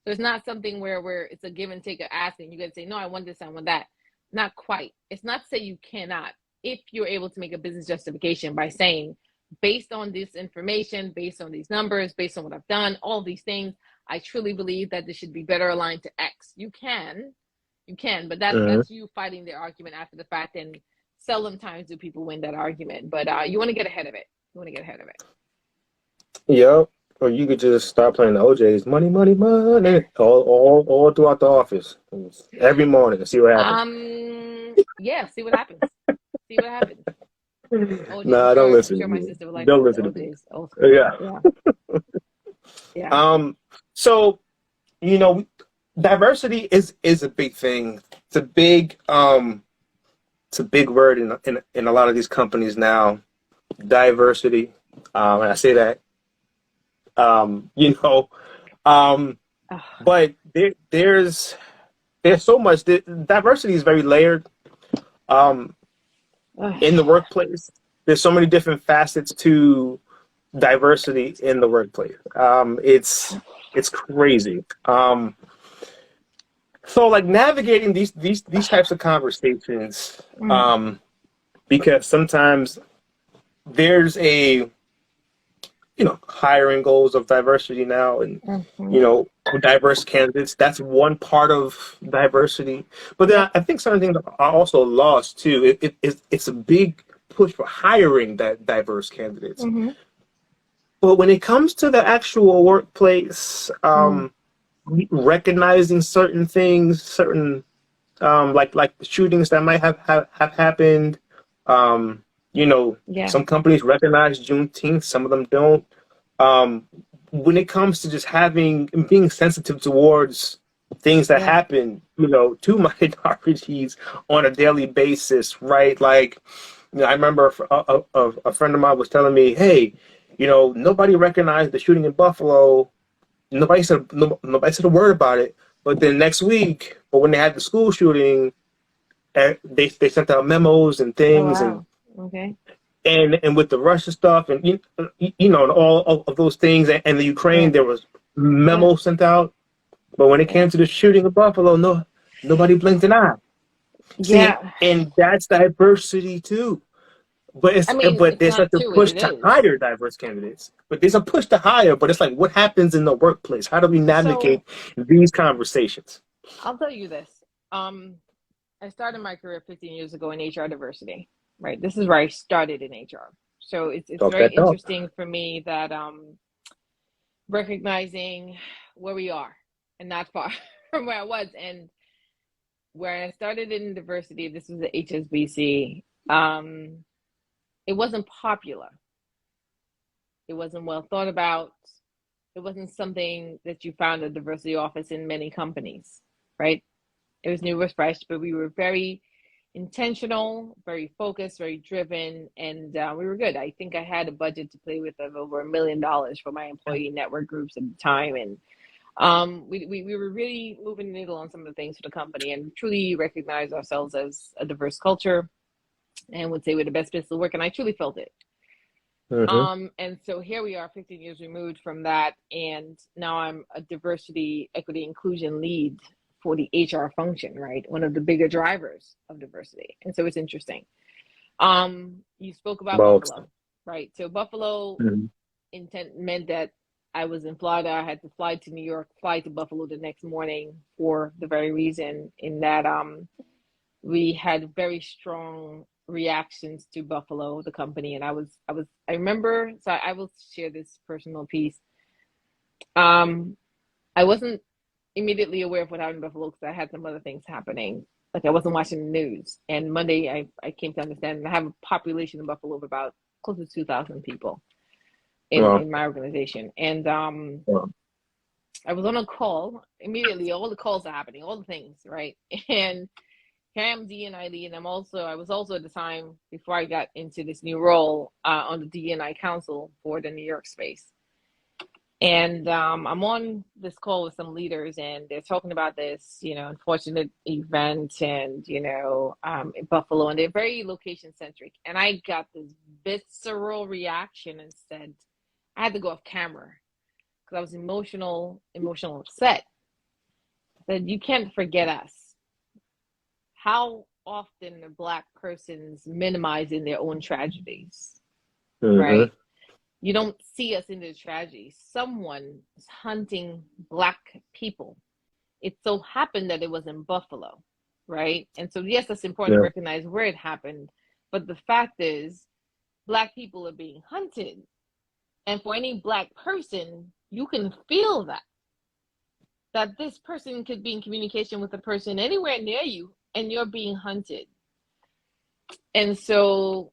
So it's not something where it's a give and take of asking. You got to say, no, I want this, I want that. Not quite. It's not to say you cannot. If you're able to make a business justification by saying, based on this information, based on these numbers, based on what I've done, all these things, I truly believe that this should be better aligned to X. You can, but Mm-hmm. that's you fighting the argument after the fact, and seldom times do people win that argument. But you want to get ahead of it. You want to get ahead of it. Yep. Or you could just start playing the OJ's money, money, money all throughout the office every morning and see what happens. Yeah, see what happens. See what happens. OJ, Nah, don't I'm listen to sure my me. sister would like to Don't go to listen to me. OJ's old school. Yeah. Yeah, yeah. So diversity is a big thing. It's a big word in a lot of these companies now. Diversity. And I say that um, you know, um, but there's so much. Diversity is very layered in the workplace. There's so many different facets to diversity in the workplace. It's crazy. So like navigating these types of conversations, because sometimes there's a hiring goals of diversity now, and diverse candidates. That's one part of diversity. But then I think certain things are also lost too. It's a big push for hiring that diverse candidates. But when it comes to the actual workplace, recognizing certain things, certain like the shootings that might have happened. Yeah. Some companies recognize Juneteenth, some of them don't. When it comes to just being sensitive towards things that happen, to minorities on a daily basis, right? Like, I remember a friend of mine was telling me, hey, nobody recognized the shooting in Buffalo. Nobody said a word about it. But then next week, or when they had the school shooting, they sent out memos and things, Oh, wow. Okay. and with the Russia stuff, and and all of those things, and the Ukraine, there was memos sent out. But when it came to the shooting of Buffalo, nobody blinked an eye. See, Yeah. and that's diversity too. But I mean, it's there's not such a to it. push It to is. hire diverse candidates. But there's a push to hire. But it's like, what happens in the workplace? How do we So navigate these conversations? I'll tell you this. I started my career 15 years ago in HR diversity, right? This is where I started in HR. So it's Talk very that talk. interesting for me that recognizing where we are and not far from where I was. And where I started in diversity, this was the HSBC, it wasn't popular. It wasn't well thought about. It wasn't something that you found a diversity office in many companies, right? It was new, it was fresh, but we were very intentional, very focused, very driven, and we were good. I think I had a budget to play with of over $1 million for my employee network groups at the time, and we were really moving the needle on some of the things for the company, and truly recognize ourselves as a diverse culture, and would say we're the best place to work, and I truly felt it. Mm-hmm. And so here we are 15 years removed from that, and now I'm a diversity, equity, inclusion lead for the HR function, right? One of the bigger drivers of diversity. And so it's interesting. You spoke about Both. Buffalo, right? So Buffalo Mm-hmm. intent meant that I was in Florida. I had to fly to New York, fly to Buffalo the next morning for the very reason in that we had very strong reactions to Buffalo, the company, and I remember. So I will share this personal piece. I wasn't immediately aware of what happened in Buffalo because I had some other things happening. Like I wasn't watching the news. And Monday, I came to understand, and I have a population in Buffalo of about close to 2,000 people Well, in my organization. And well. I was on a call immediately. All the calls are happening, all the things, right? And here I am, D&I lead, and I was also at the time before I got into this new role on the D&I Council for the New York space. And I'm on this call with some leaders, and they're talking about this, unfortunate event, and in Buffalo, and they're very location centric. And I got this visceral reaction and said, I had to go off camera because I was emotional upset. That you can't forget us. How often are Black persons minimizing their own tragedies, right? Mm-hmm. You don't see us in the tragedy. Someone is hunting Black people. It so happened that it was in Buffalo, right? And so, yes, that's important to Yeah. recognize where it happened. But the fact is, Black people are being hunted. And for any Black person, you can feel that this person could be in communication with a person anywhere near you, and you're being hunted. And so,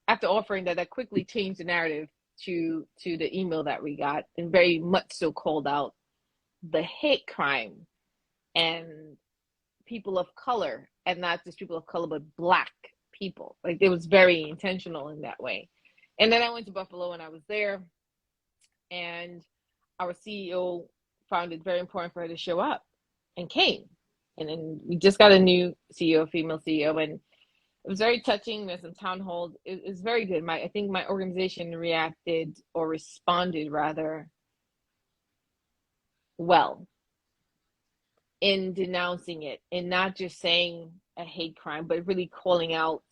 after offering that, I quickly changed the narrative to the email that we got, and very much so called out the hate crime and people of color, and not just people of color, but Black people. Like it was very intentional in that way. And then I went to Buffalo, and I was there, and our CEO found it very important for her to show up, and came. And then we just got a new CEO, female CEO, and it was very touching. There's some town halls. It was very good. I think my organization reacted, or responded rather, well in denouncing it, and not just saying a hate crime, but really calling out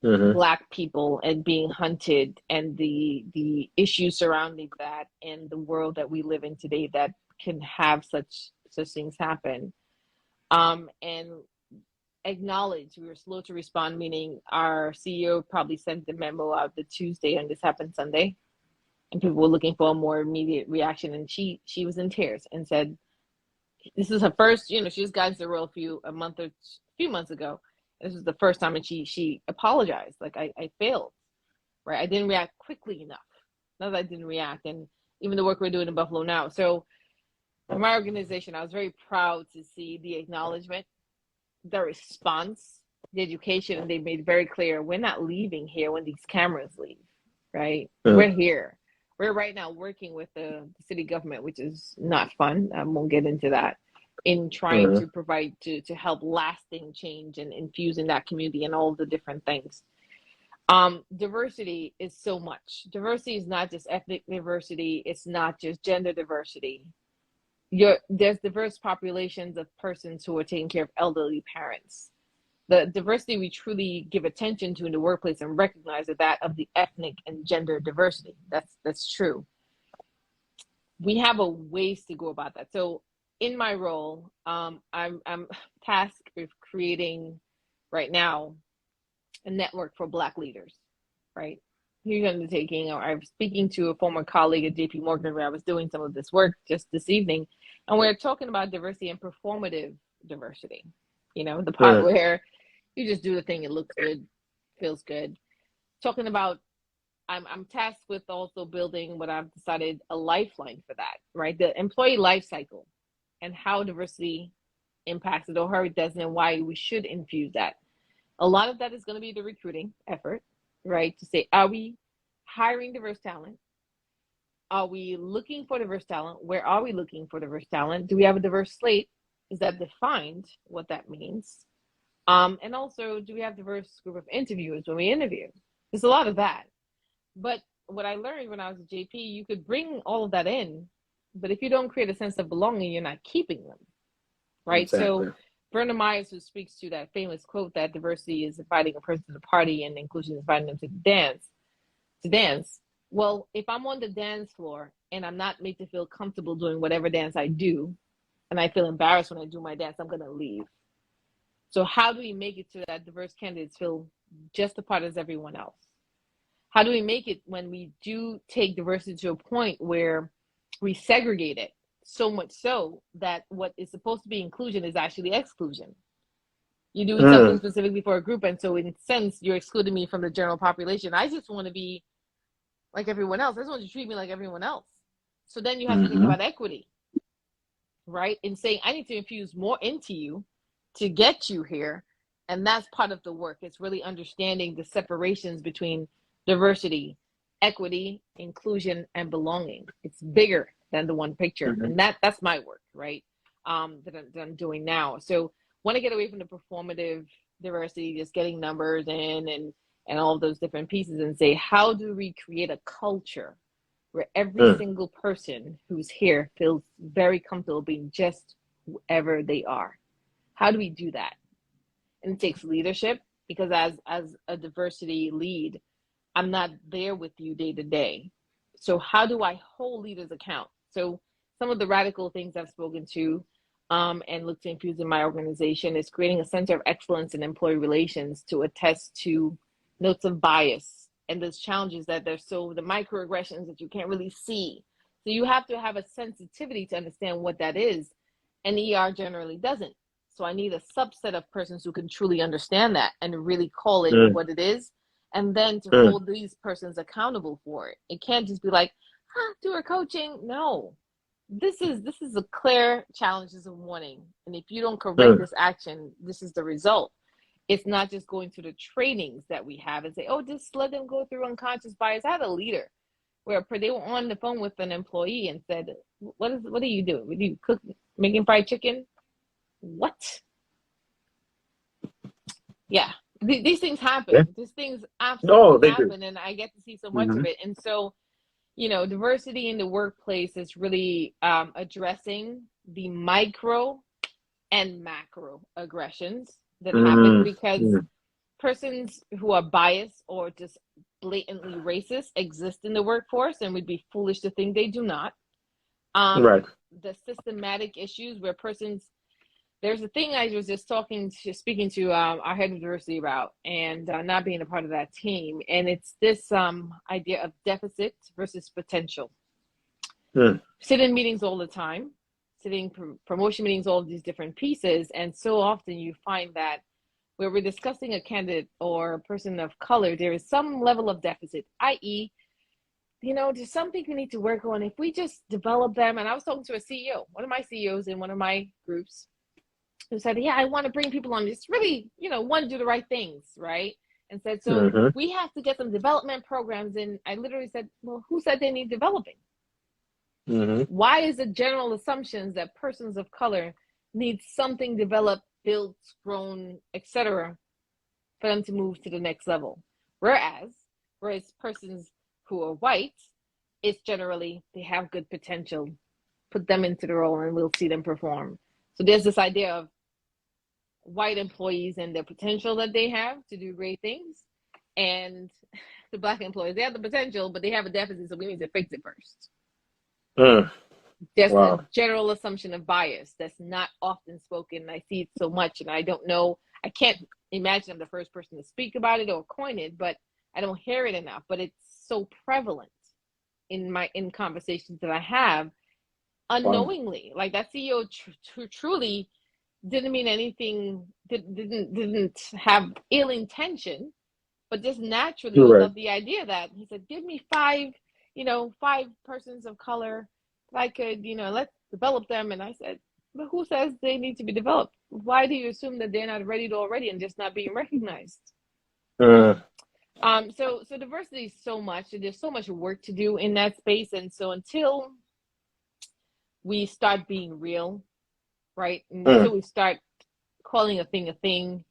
Mm-hmm. Black people and being hunted, and the issues surrounding that, and the world that we live in today that can have such things happen. And acknowledge we were slow to respond, meaning our CEO probably sent the memo out the Tuesday, and this happened Sunday, and people were looking for a more immediate reaction, and she was in tears and said this is her first, she just got into the role a few months ago. This was the first time, and she apologized, like I failed, right? I didn't react quickly enough. Not that I didn't react, and even the work we're doing in Buffalo now. So for my organization, I was very proud to see the acknowledgement, the response, the education, and they made very clear we're not leaving here when these cameras leave, right? Mm-hmm. We're here. We're right now working with the city government, which is not fun. I won't get into that, in trying to provide to help lasting change and infusing that community and all the different things. Diversity is so much. Diversity is not just ethnic diversity. It's not just gender diversity. There's diverse populations of persons who are taking care of elderly parents. The diversity we truly give attention to in the workplace and recognize that of the ethnic and gender diversity. That's true. We have a ways to go about that. So in my role, I'm tasked with creating right now a network for Black leaders, right? Huge undertaking. I was speaking to a former colleague at JP Morgan where I was doing some of this work just this evening, and we're talking about diversity and performative diversity. You know, the part where you just do the thing, it looks good, feels good. Talking about, I'm tasked with also building what I've decided a lifeline for that, right? The employee life cycle and how diversity impacts it or how it doesn't and why we should infuse that. A lot of that is going to be the recruiting effort, right? To say, are we hiring diverse talent? Are we looking for diverse talent? Where are we looking for diverse talent? Do we have a diverse slate? Is that defined what that means? And also, do we have a diverse group of interviewers when we interview? There's a lot of that. But what I learned when I was at JP, you could bring all of that in, but if you don't create a sense of belonging, you're not keeping them, right? Exactly. So Verna Myers, who speaks to that famous quote that diversity is inviting a person to the party and inclusion is inviting them to dance. Well, if I'm on the dance floor and I'm not made to feel comfortable doing whatever dance I do, and I feel embarrassed when I do my dance, I'm going to leave. So how do we make it so that diverse candidates feel just as part as everyone else? How do we make it when we do take diversity to a point where we segregate it so much so that what is supposed to be inclusion is actually exclusion? You're doing something specifically for a group, and so in a sense, you're excluding me from the general population. I just want to be like everyone else. I just want you to treat me like everyone else. So then you have to think about equity, right? And saying, I need to infuse more into you to get you here. And that's part of the work. It's really understanding the separations between diversity, equity, inclusion, and belonging. It's bigger than the one picture. And that's my work, right? That I'm doing now. So want to get away from the performative diversity, just getting numbers in and all those different pieces and say, how do we create a culture where every single person who's here feels very comfortable being just whoever they are? How do we do that? And it takes leadership, because as a diversity lead, I'm not there with you day to day. So how do I hold leaders account? So some of the radical things I've spoken to and look to infuse in my organization is creating a center of excellence in employee relations to attest to notes of bias and those challenges that there's so the microaggressions that you can't really see. So you have to have a sensitivity to understand what that is. And ER generally doesn't. So I need a subset of persons who can truly understand that and really call it what it is. And then to hold these persons accountable for it. It can't just be like, do our coaching. No, this is a clear challenge, is a warning. And if you don't correct this action, this is the result. It's not just going through the trainings that we have and say, oh, just let them go through unconscious bias. I had a leader where they were on the phone with an employee and said, what are you doing? Were you making fried chicken? What? Yeah. These things happen. Yeah. These things absolutely happen. Do. And I get to see so much of it. And so, diversity in the workplace is really addressing the micro and macro aggressions that happen because persons who are biased or just blatantly racist exist in the workforce, and we'd be foolish to think they do not. The systematic issues where persons, there's a thing I was just speaking to our head of diversity about, and not being a part of that team. And it's this idea of deficit versus potential. Sit in meetings all the time, sitting promotion meetings, all of these different pieces. And so often you find that where we're discussing a candidate or a person of color, there is some level of deficit, i.e., there's something we need to work on. If we just develop them, and I was talking to a CEO, one of my CEOs in one of my groups, who said, yeah, I want to bring people on, just really, want to do the right things, right? And said, so we have to get some development programs. And I literally said, well, who said they need developing? Why is it general assumptions that persons of color need something developed, built, grown, etc., for them to move to the next level? Whereas persons who are white, it's generally they have good potential, put them into the role and we'll see them perform. So there's this idea of white employees and their potential that they have to do great things, and the Black employees, they have the potential, but they have a deficit, so we need to fix it first. There's a Wow. general assumption of bias that's not often spoken. I see it so much, and I don't know. I can't imagine I'm the first person to speak about it or coin it, but I don't hear it enough. But it's so prevalent in conversations that I have Wow. unknowingly. Like that CEO truly didn't mean anything. Didn't have ill intention, but just naturally You're was right. of the idea that he said, "Give me five persons of color that I could, let's develop them." And I said, "But who says they need to be developed? Why do you assume that they're not ready to already and just not being recognized?" Mm, So diversity is so much. There's so much work to do in that space, and so until we start being real, right? mm, Until we start calling a thing,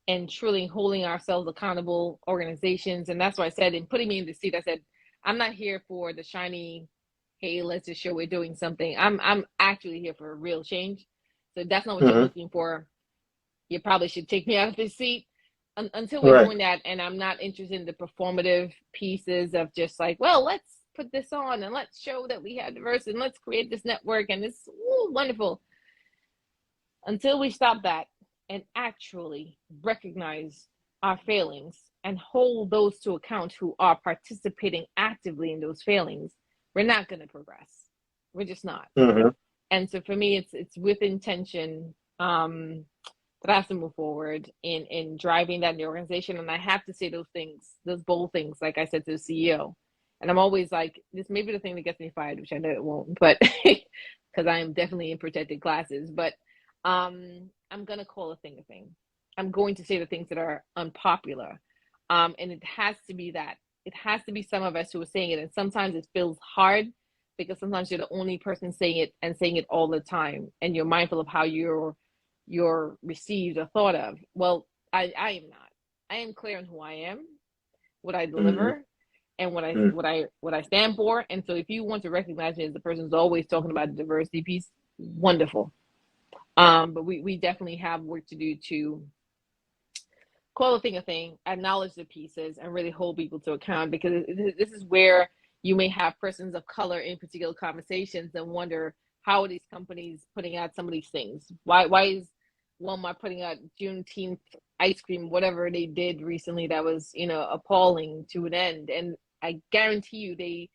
and truly holding ourselves accountable organizations. And that's why I said, in putting me in the seat, I said, I'm not here for the shiny, hey, let's just show we're doing something. I'm actually here for a real change. So if that's not what you're mm-hmm. looking for, you probably should take me out of this seat until we're Right. doing that. And I'm not interested in the performative pieces of just like, well, let's put this on and let's show that we have diversity and let's create this network and it's wonderful. Until we stop that and actually recognize our failings and hold those to account who are participating actively in those failings, we're not going to progress. We're just not. Mm-hmm. And so for me, it's with intention that I have to move forward in driving that in the organization. And I have to say those things, those bold things, like I said to the CEO. And I'm always like, this may be the thing that gets me fired, which I know it won't, but because I am definitely in protected classes. But I'm gonna call a thing a thing. I'm going to say the things that are unpopular, and it has to be that. It has to be some of us who are saying it, and sometimes it feels hard because sometimes you're the only person saying it and saying it all the time, and you're mindful of how you're received or thought of. Well, I am not. I am clear on who I am, what I Mm-hmm. deliver, and what I Mm. what I what I stand for. And so, if you want to recognize me as the person who's always talking about the diversity piece, wonderful. But we definitely have work to do to call a thing, acknowledge the pieces, and really hold people to account because this is where you may have persons of color in particular conversations and wonder how are these companies putting out some of these things? Why is Walmart putting out Juneteenth ice cream, whatever they did recently that was appalling to an end? And I guarantee you they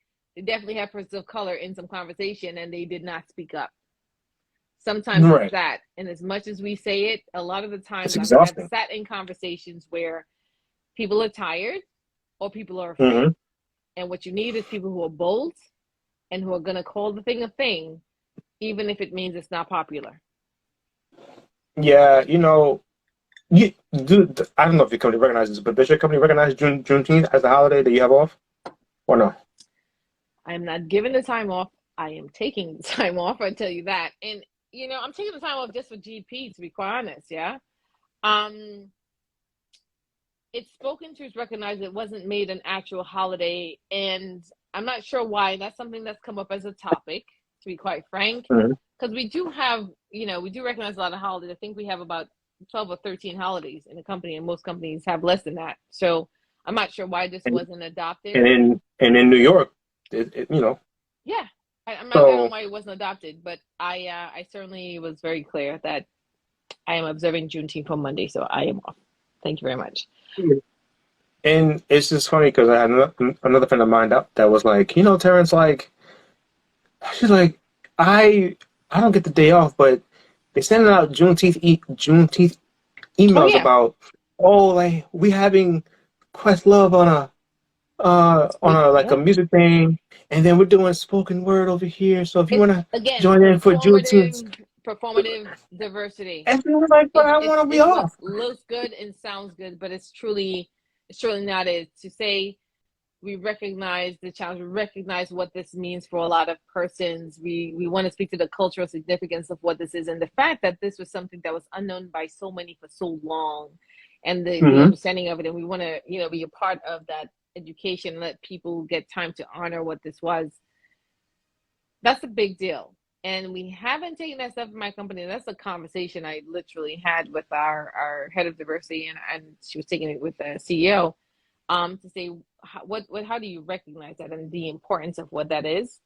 definitely have persons of color in some conversation and they did not speak up. Sometimes it's Right. that. And as much as we say it, a lot of the It's times I've exhausting. sat in conversations where people are tired or people are Mm-hmm. afraid. And what you need is people who are bold and who are going to call the thing a thing, even if it means it's not popular. Yeah, you do. I don't know if your company recognizes, but does your company recognize Juneteenth as a holiday that you have off, or no? I am not giving the time off. I am taking the time off. I tell you that. And, I'm taking the time off just for GP, to be quite honest. Yeah. Um, it's spoken to, it's recognized it wasn't made an actual holiday. And I'm not sure why. That's something that's come up as a topic, to be quite frank. Mm-hmm. Because we do have, we do recognize a lot of holidays. I think we have about 12 or 13 holidays in the company, and most companies have less than that. So I'm not sure why this And wasn't adopted. and in New York, Yeah, I don't know so why it wasn't adopted, but I certainly was very clear that I am observing Juneteenth on Monday, so I am off. Thank you very much. and it's just funny because I had another friend of mine that was like, Terrence, like, she's like, I I don't get the day off, but they sending out Juneteenth Oh emails yeah, about, oh, like we having Questlove on a like a yeah. music thing, and then we're doing spoken word over here. So if you It's wanna again join in for Juneteenth, performative diversity. and she was like, but I want to be It's what off. looks good and sounds good, but it's truly not it. To say we recognize the challenge, we recognize what this means for a lot of persons. We want to speak to the cultural significance of what this is and the fact that this was something that was unknown by so many for so long, and the Hmm. understanding of it. And we want to be a part of that education, let people get time to honor what this was. That's a big deal. And we haven't taken that stuff in my company. That's a conversation I literally had with our head of diversity, and she was taking it with the CEO, to say how do you recognize that and the importance of what that is.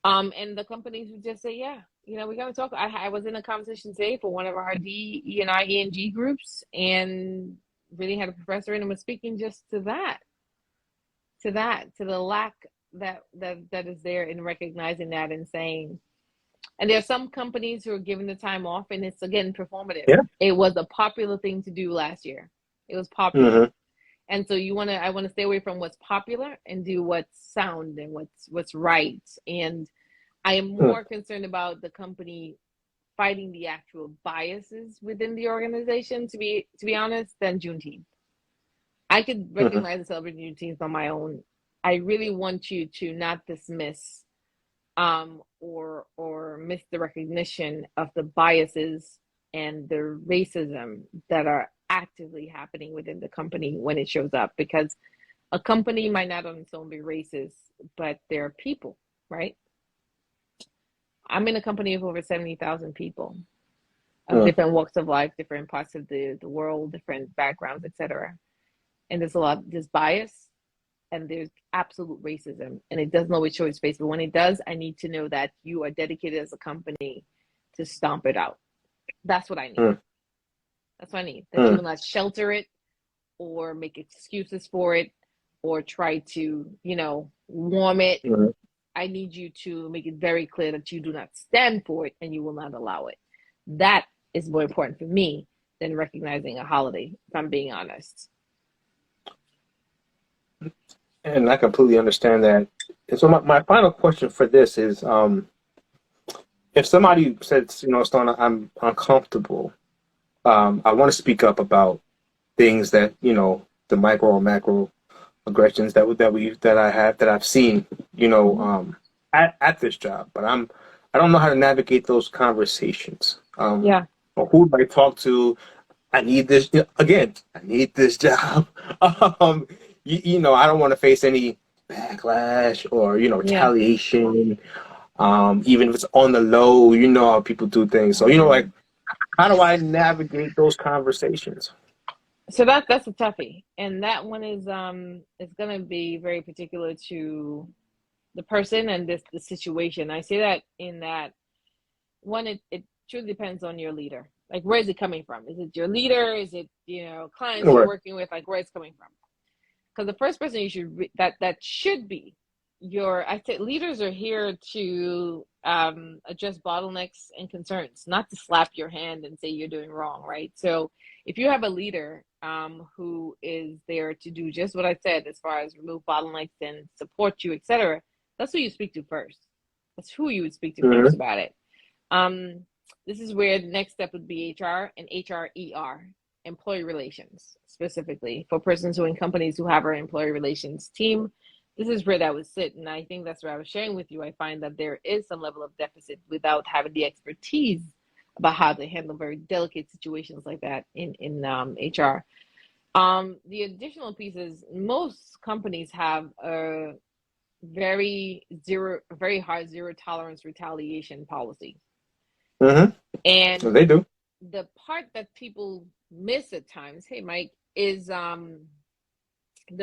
And the companies would just say, yeah, we're going to talk. I was in a conversation today for one of our D, E, and G groups, and really had a professor in and was speaking just to the lack that is there in recognizing that and saying, and there are some companies who are giving the time off, and it's again performative. Yeah. It was a popular thing to do last year. It was popular. Mm-hmm. And so I want to stay away from what's popular and do what's sound and what's right. And I am more concerned about the company fighting the actual biases within the organization, to be honest, than Juneteenth. I could Mm-hmm. recognize and celebrate Juneteenth on my own. I really want you to not dismiss or miss the recognition of the biases and the racism that are actively happening within the company when it shows up, because a company might not on its own be racist, but there are people, right? I'm in a company of over 70,000 people of Mm-hmm. different walks of life, different parts of the world, different backgrounds, etc. And there's bias and there's absolute racism, and it doesn't always show its face. But when it does, I need to know that you are dedicated as a company to stomp it out. That's what I need. That's what I need. That you will not shelter it or make excuses for it or try to, warm it. Mm-hmm. I need you to make it very clear that you do not stand for it and you will not allow it. That is more important for me than recognizing a holiday, if I'm being honest. And I completely understand that. And so my final question for this is, if somebody says, Stana, I'm uncomfortable, I want to speak up about things that, the micro or macro aggressions that I've seen, at this job, but I don't know how to navigate those conversations. Yeah. Or who do I talk to? I need this again. I need this job. Um, I don't want to face any backlash or Yeah. retaliation. Even if it's on the low, how people do things. So like, how do I navigate those conversations? So that's a toughie, and that one is going to be very particular to the person and the situation. I say that in that one, it truly depends on your leader. Like, where is it coming from? Is it your leader? Is it clients you're Right. working with? Like, where it's coming from? Because the first person you should that should be I say leaders are here to address bottlenecks and concerns, not to slap your hand and say you're doing wrong, right? So if you have a leader who is there to do just what I said, as far as remove bottlenecks and support you, etc., that's who you speak to first. That's who you would speak to first Mm-hmm. about it. This is where the next step would be HR and HRER, employee relations, specifically for persons who in companies who have our employee relations team. This is where that would sit, and I think that's what I was sharing with you. I find that there is some level of deficit without having the expertise about how to handle very delicate situations like that in HR. The additional piece is most companies have a very hard zero tolerance retaliation policy. Mm-hmm. And They do. the part that people miss at times, hey Mike, is the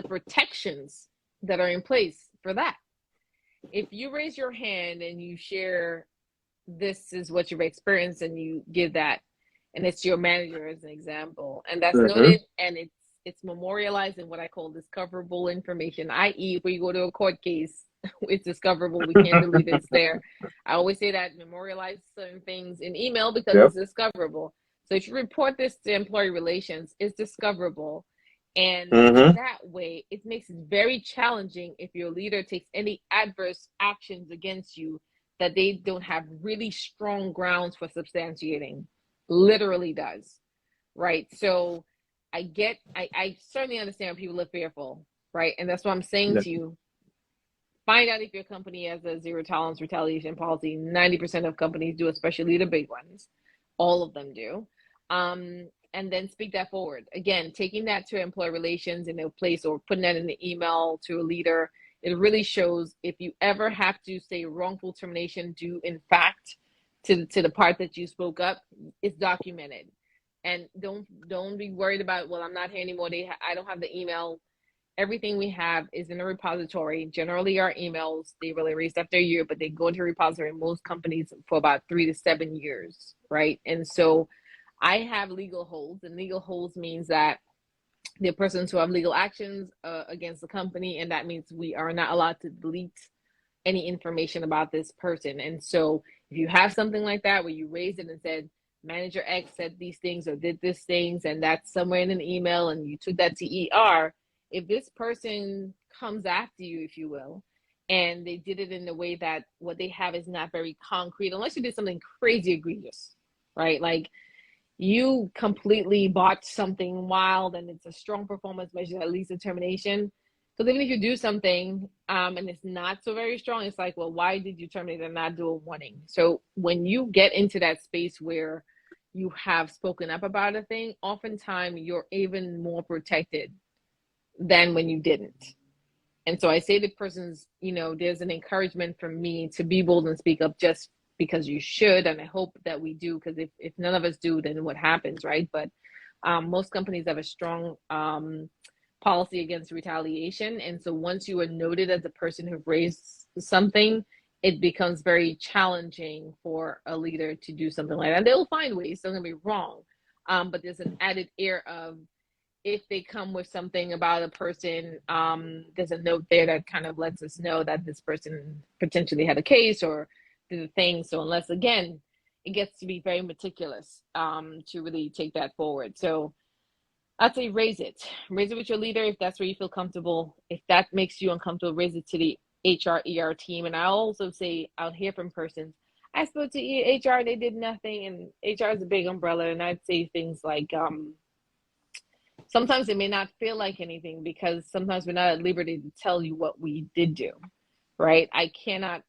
protections that are in place for that. If you raise your hand and you share this is what you've experienced and you give that, and it's your manager as an example, and that's Mm-hmm. noted and it's memorialized in what I call discoverable information, i.e. if we go to a court case, it's discoverable, we can't delete it, it's there. I always say that memorialize certain things in email because Yep. it's discoverable. So if you report this to employee relations, it's discoverable. And Mm-hmm. that way, it makes it very challenging if your leader takes any adverse actions against you that they don't have really strong grounds for substantiating. Literally does, right? So I certainly understand when people are fearful, right? And that's what I'm saying to you. Find out if your company has a zero tolerance retaliation policy. 90% of companies do, especially the big ones. All of them do. And then speak that forward. Again, taking that to employee relations in a place or putting that in the email to a leader, it really shows if you ever have to say wrongful termination due in fact to the part that you spoke up, it's documented. And don't be worried about, well, I'm not here anymore. I don't have the email. everything we have is in a repository. Generally, our emails, they will erase after a year, but they go into a repository in most companies for about 3 to 7 years, right? And so I have legal holds, and legal holds means that the persons who have legal actions against the company, and that means we are not allowed to delete any information about this person. And so if you have something like that where you raised it and said manager X said these things or did these things, and that's somewhere in an email, and you took that to ER, if this person comes after you, if you will, and they did it in the way that what they have is not very concrete, unless you did something crazy egregious, right? Like you completely bought something wild and it's a strong performance measure that leads to termination. Because even if you do something and it's not so very strong, it's like, well, why did you terminate and not do a warning? So when you get into that space where you have spoken up about a thing, oftentimes you're even more protected than when you didn't. And so I say to persons, there's an encouragement from me to be bold and speak up just because you should. And I hope that we do, because if none of us do, then what happens, right? But most companies have a strong policy against retaliation. And so once you are noted as a person who raised something, it becomes very challenging for a leader to do something like that. And they'll find ways, don't get me wrong. But there's an added air of, if they come with something about a person, there's a note there that kind of lets us know that this person potentially had a case or did a thing. So unless, again, it gets to be very meticulous to really take that forward. So I'd say raise it with your leader if that's where you feel comfortable. If that makes you uncomfortable, raise it to the HR ER team. And I also say, I'll hear from persons, I spoke to HR, they did nothing, and HR is a big umbrella. And I'd say things like, sometimes it may not feel like anything because sometimes we're not at liberty to tell you what we did do, right? I cannot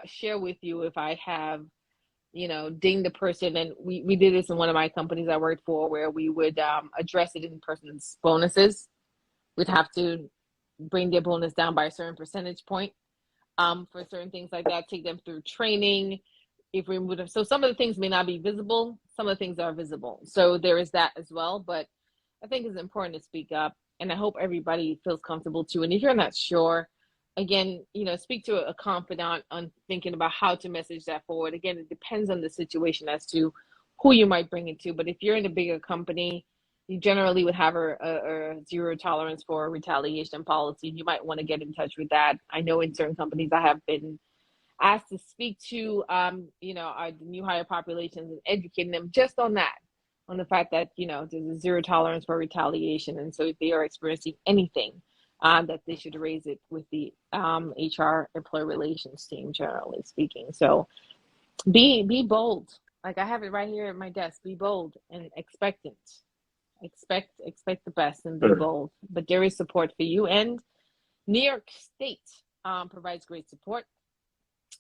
share with you if I have, ding the person. And we did this in one of my companies I worked for, where we would address it in person's bonuses. We'd have to bring their bonus down by a certain percentage point for certain things like that, take them through training. If we would have, so some of the things may not be visible, some of the things are visible. So there is that as well. But I think it's important to speak up, and I hope everybody feels comfortable too. And if you're not sure, again, speak to a confidant on thinking about how to message that forward. Again, it depends on the situation as to who you might bring it to. But if you're in a bigger company, you generally would have a zero tolerance for retaliation policy. You might want to get in touch with that. I know in certain companies I have been asked to speak to, our new hire populations and educating them just on that, on the fact that, there's a zero tolerance for retaliation. And so if they are experiencing anything, that they should raise it with the HR employee relations team, generally speaking. So be bold. Like I have it right here at my desk. Be bold and expectant. Expect the best and be bold. But there is support for you. And New York State provides great support.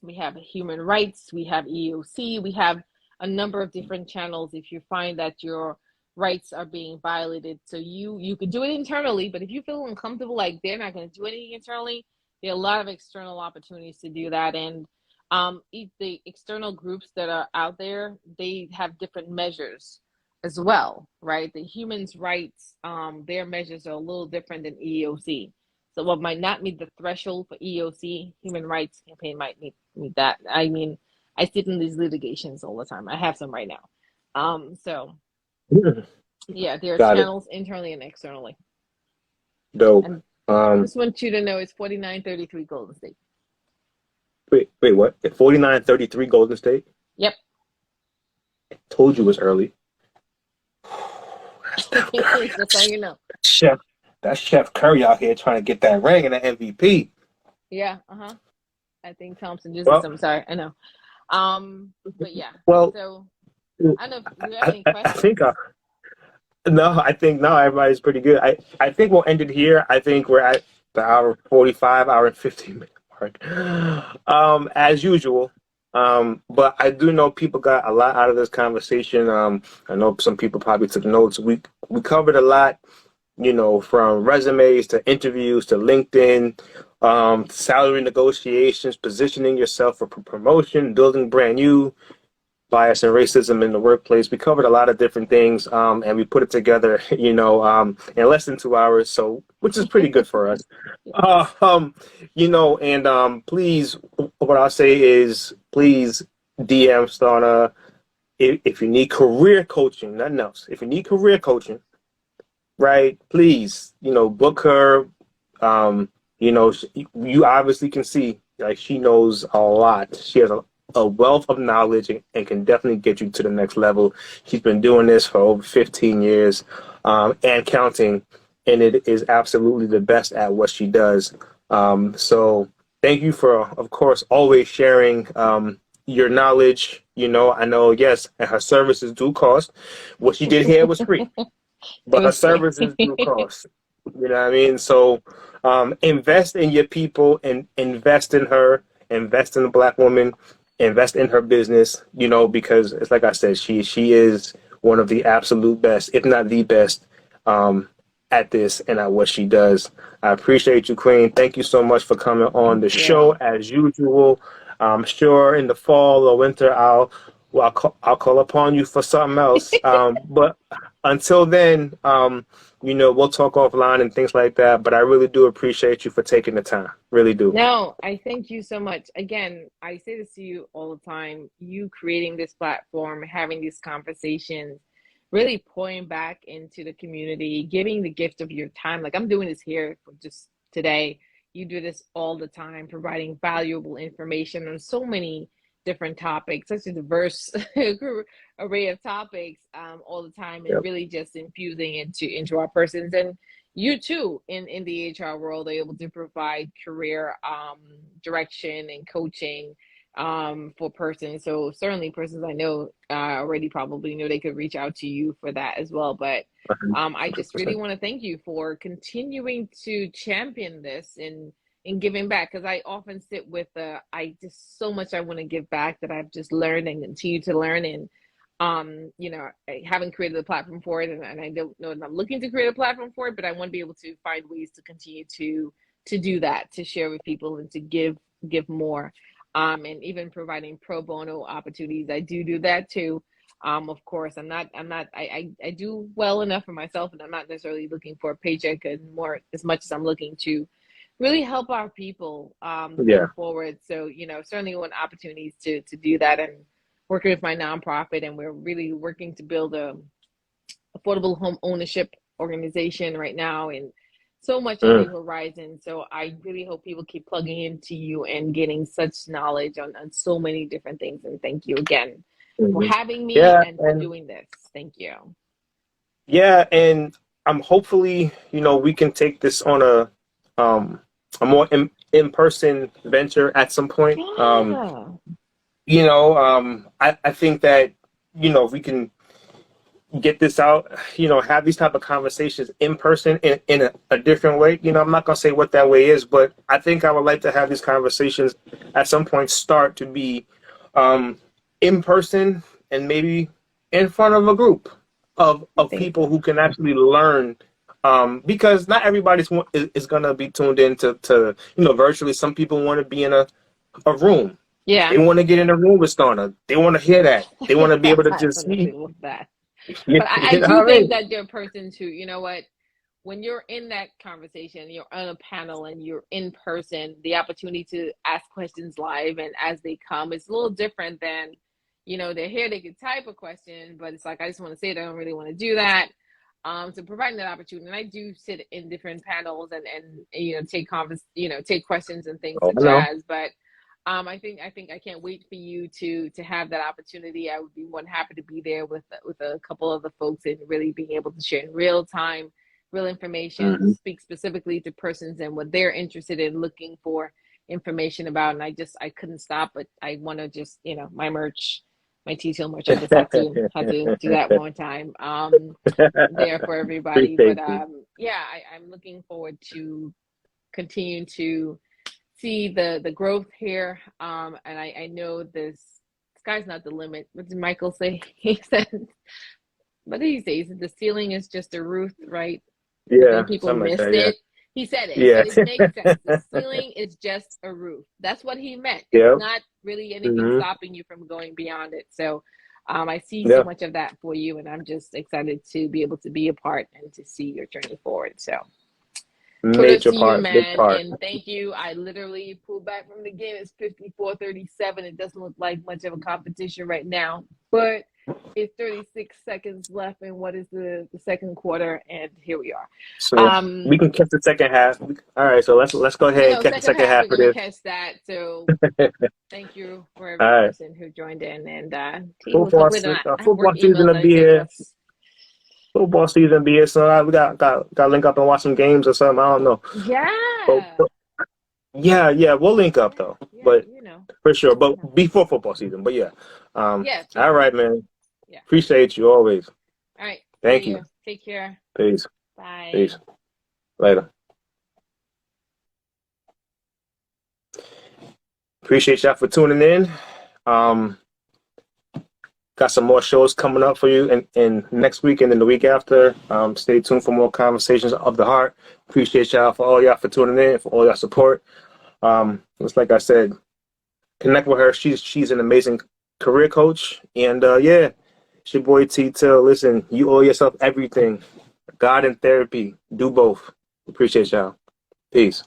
We have human rights. We have EOC. We have a number of different channels if you find that your rights are being violated. So you could do it internally, but if you feel uncomfortable, like they're not going to do anything internally, there are a lot of external opportunities to do that. And the external groups that are out there, they have different measures as well, right? The human rights, their measures are a little different than EEOC. So what might not meet the threshold for EEOC, Human Rights Campaign might meet that. I mean, I sit in these litigations all the time. I have some right now. So yeah, there are Got channels internally and externally. Dope. And I just want you to know it's 49-33 Golden State. Wait, what? 49-33 Golden State? Yep. I told you it was early. That's all you know. That's Chef Curry out here trying to get that ring and that MVP. Yeah, I think Thompson just I'm sorry, I know. But yeah. Well, so I don't know if you have any questions. I think everybody's pretty good. I think we'll end it here. I think we're at the hour 45, hour and 15 minute mark. As usual. But I do know people got a lot out of this conversation. I know some people probably took notes. We covered a lot, from resumes to interviews to LinkedIn, salary negotiations, positioning yourself for promotion, building brand new, bias and racism in the workplace. We covered a lot of different things, and we put it together, in less than 2 hours, so which is pretty good for us. And please, what I'll say is, please DM Stauna if you need career coaching, nothing else. If you need career coaching, right? Please, book her. You obviously can see like she knows a lot. She has a wealth of knowledge and can definitely get you to the next level. She's been doing this for over 15 years and counting, and it is absolutely the best at what she does. So thank you for, of course, always sharing your knowledge. I know, yes, and her services do cost. What she did here was free, It but her was free. services do cost. You know what I mean? So invest in your people and invest in her, invest in the Black woman, invest in her business, because it's like I said, she is one of the absolute best, if not the best, at this and at what she does. I appreciate you, Queen. Thank you so much for coming on Thank the show you. as usual. I'm sure in the fall or winter I'll call upon you for something else. But until then, we'll talk offline and things like that. But I really do appreciate you for taking the time. Really do. No, I thank you so much. Again, I say this to you all the time. You creating this platform, having these conversations, really pouring back into the community, giving the gift of your time. Like I'm doing this here for just today. You do this all the time, providing valuable information on so many different topics, such a diverse array of topics all the time, and Yep. really just infusing into our persons. And you too in the HR world are able to provide career direction and coaching for persons. So certainly persons I know already probably know they could reach out to you for that as well. But I just really 100%. want to thank you for continuing to champion this and giving back, because I often sit with I just so much I want to give back that I've just learned and continue to learn. And I haven't created a platform for it, and I don't know that I'm looking to create a platform for it, but I want to be able to find ways to continue to do that, to share with people and to give more, and even providing pro bono opportunities. I do that too. Of course, I do well enough for myself, and I'm not necessarily looking for a paycheck and more as much as I'm looking to really help our people Yeah. go forward. So, certainly want opportunities to do that, and working with my nonprofit, and we're really working to build a affordable home ownership organization right now, and so much on the Mm. horizon. So I really hope people keep plugging into you and getting such knowledge on so many different things. And thank you again for Mhm. having me Yeah, and for and doing this. Thank you. hopefully, we can take this on a more in-person venture at some point. Yeah. I think that, if we can get this out, have these type of conversations in person in a different way. I'm not gonna say what that way is, but I think I would like to have these conversations at some point start to be in person and maybe in front of a group I of think people so. who can actually learn. Because not everybody's is gonna be tuned in to virtually. Some people want to be in a room. They Yeah. want to get in a room with Stunner. They want to hear that. They want to be able to I just don't know if see. it was that. You But I know do what I think mean? that there are persons who, what, when you're in that conversation, you're on a panel and you're in person, the opportunity to ask questions live and as they come, it's a little different than, they're here, they can type a question, but it's like, I just want to say it, I don't really want to do that. So providing that opportunity, and I do sit in different panels and take questions and things Oh, such I know. as, but I think I can't wait for you to have that opportunity. I would be more than happy to be there with a couple of the folks and really being able to share in real time, real information, Hmm. speak specifically to persons and what they're interested in looking for information about. And I couldn't stop, but I want to just my merch, my T-shirt merch. I just had to do that one time. There for everybody. But Appreciate you. yeah, I'm looking forward to continuing to see the growth here. And I know this sky's not the limit. What did Michael say? He said, what did he say? He said the ceiling is just a roof, right? I think Yeah, people something like missed that. Yeah. it. He said it, but Yeah. it makes sense. The ceiling is just a roof. That's what he meant. It's Yep. not really anything Hmm. stopping you from going beyond it. So I see so Yeah, much of that for you, and I'm just excited to be able to be a part and to see your journey forward. So kudos major to you, part, big man, part. and thank you. I literally pulled back from the game. It's 54-37. It doesn't look like much of a competition right now, but it's 36 seconds left in what is the second quarter, and here we are. So we can catch the second half. All right, so let's go ahead and catch the Second second half, half we're of gonna this. catch that. So thank you for All every right, person who joined in, and team was football complete. And I have football work season emails will and be everything. here. Let's Football season be here. So we got to link up and watch some games or something. I don't know, yeah. but yeah, we'll link up Yeah, though. yeah, But for sure, you know. but before football season. But yeah, Yeah, all before. right, man. Yeah. Appreciate you always. All right. Thank See you. you. Take care. Peace. Bye. Peace. Later. Appreciate y'all for tuning in. Um, got some more shows coming up for you in next week and then the week after. Stay tuned for more conversations of the heart. Appreciate y'all for all y'all for tuning in, for all y'all support. Just like I said, connect with her. She's an amazing career coach. And yeah, it's your boy T Till. Listen, you owe yourself everything. God and therapy. Do both. Appreciate y'all. Peace.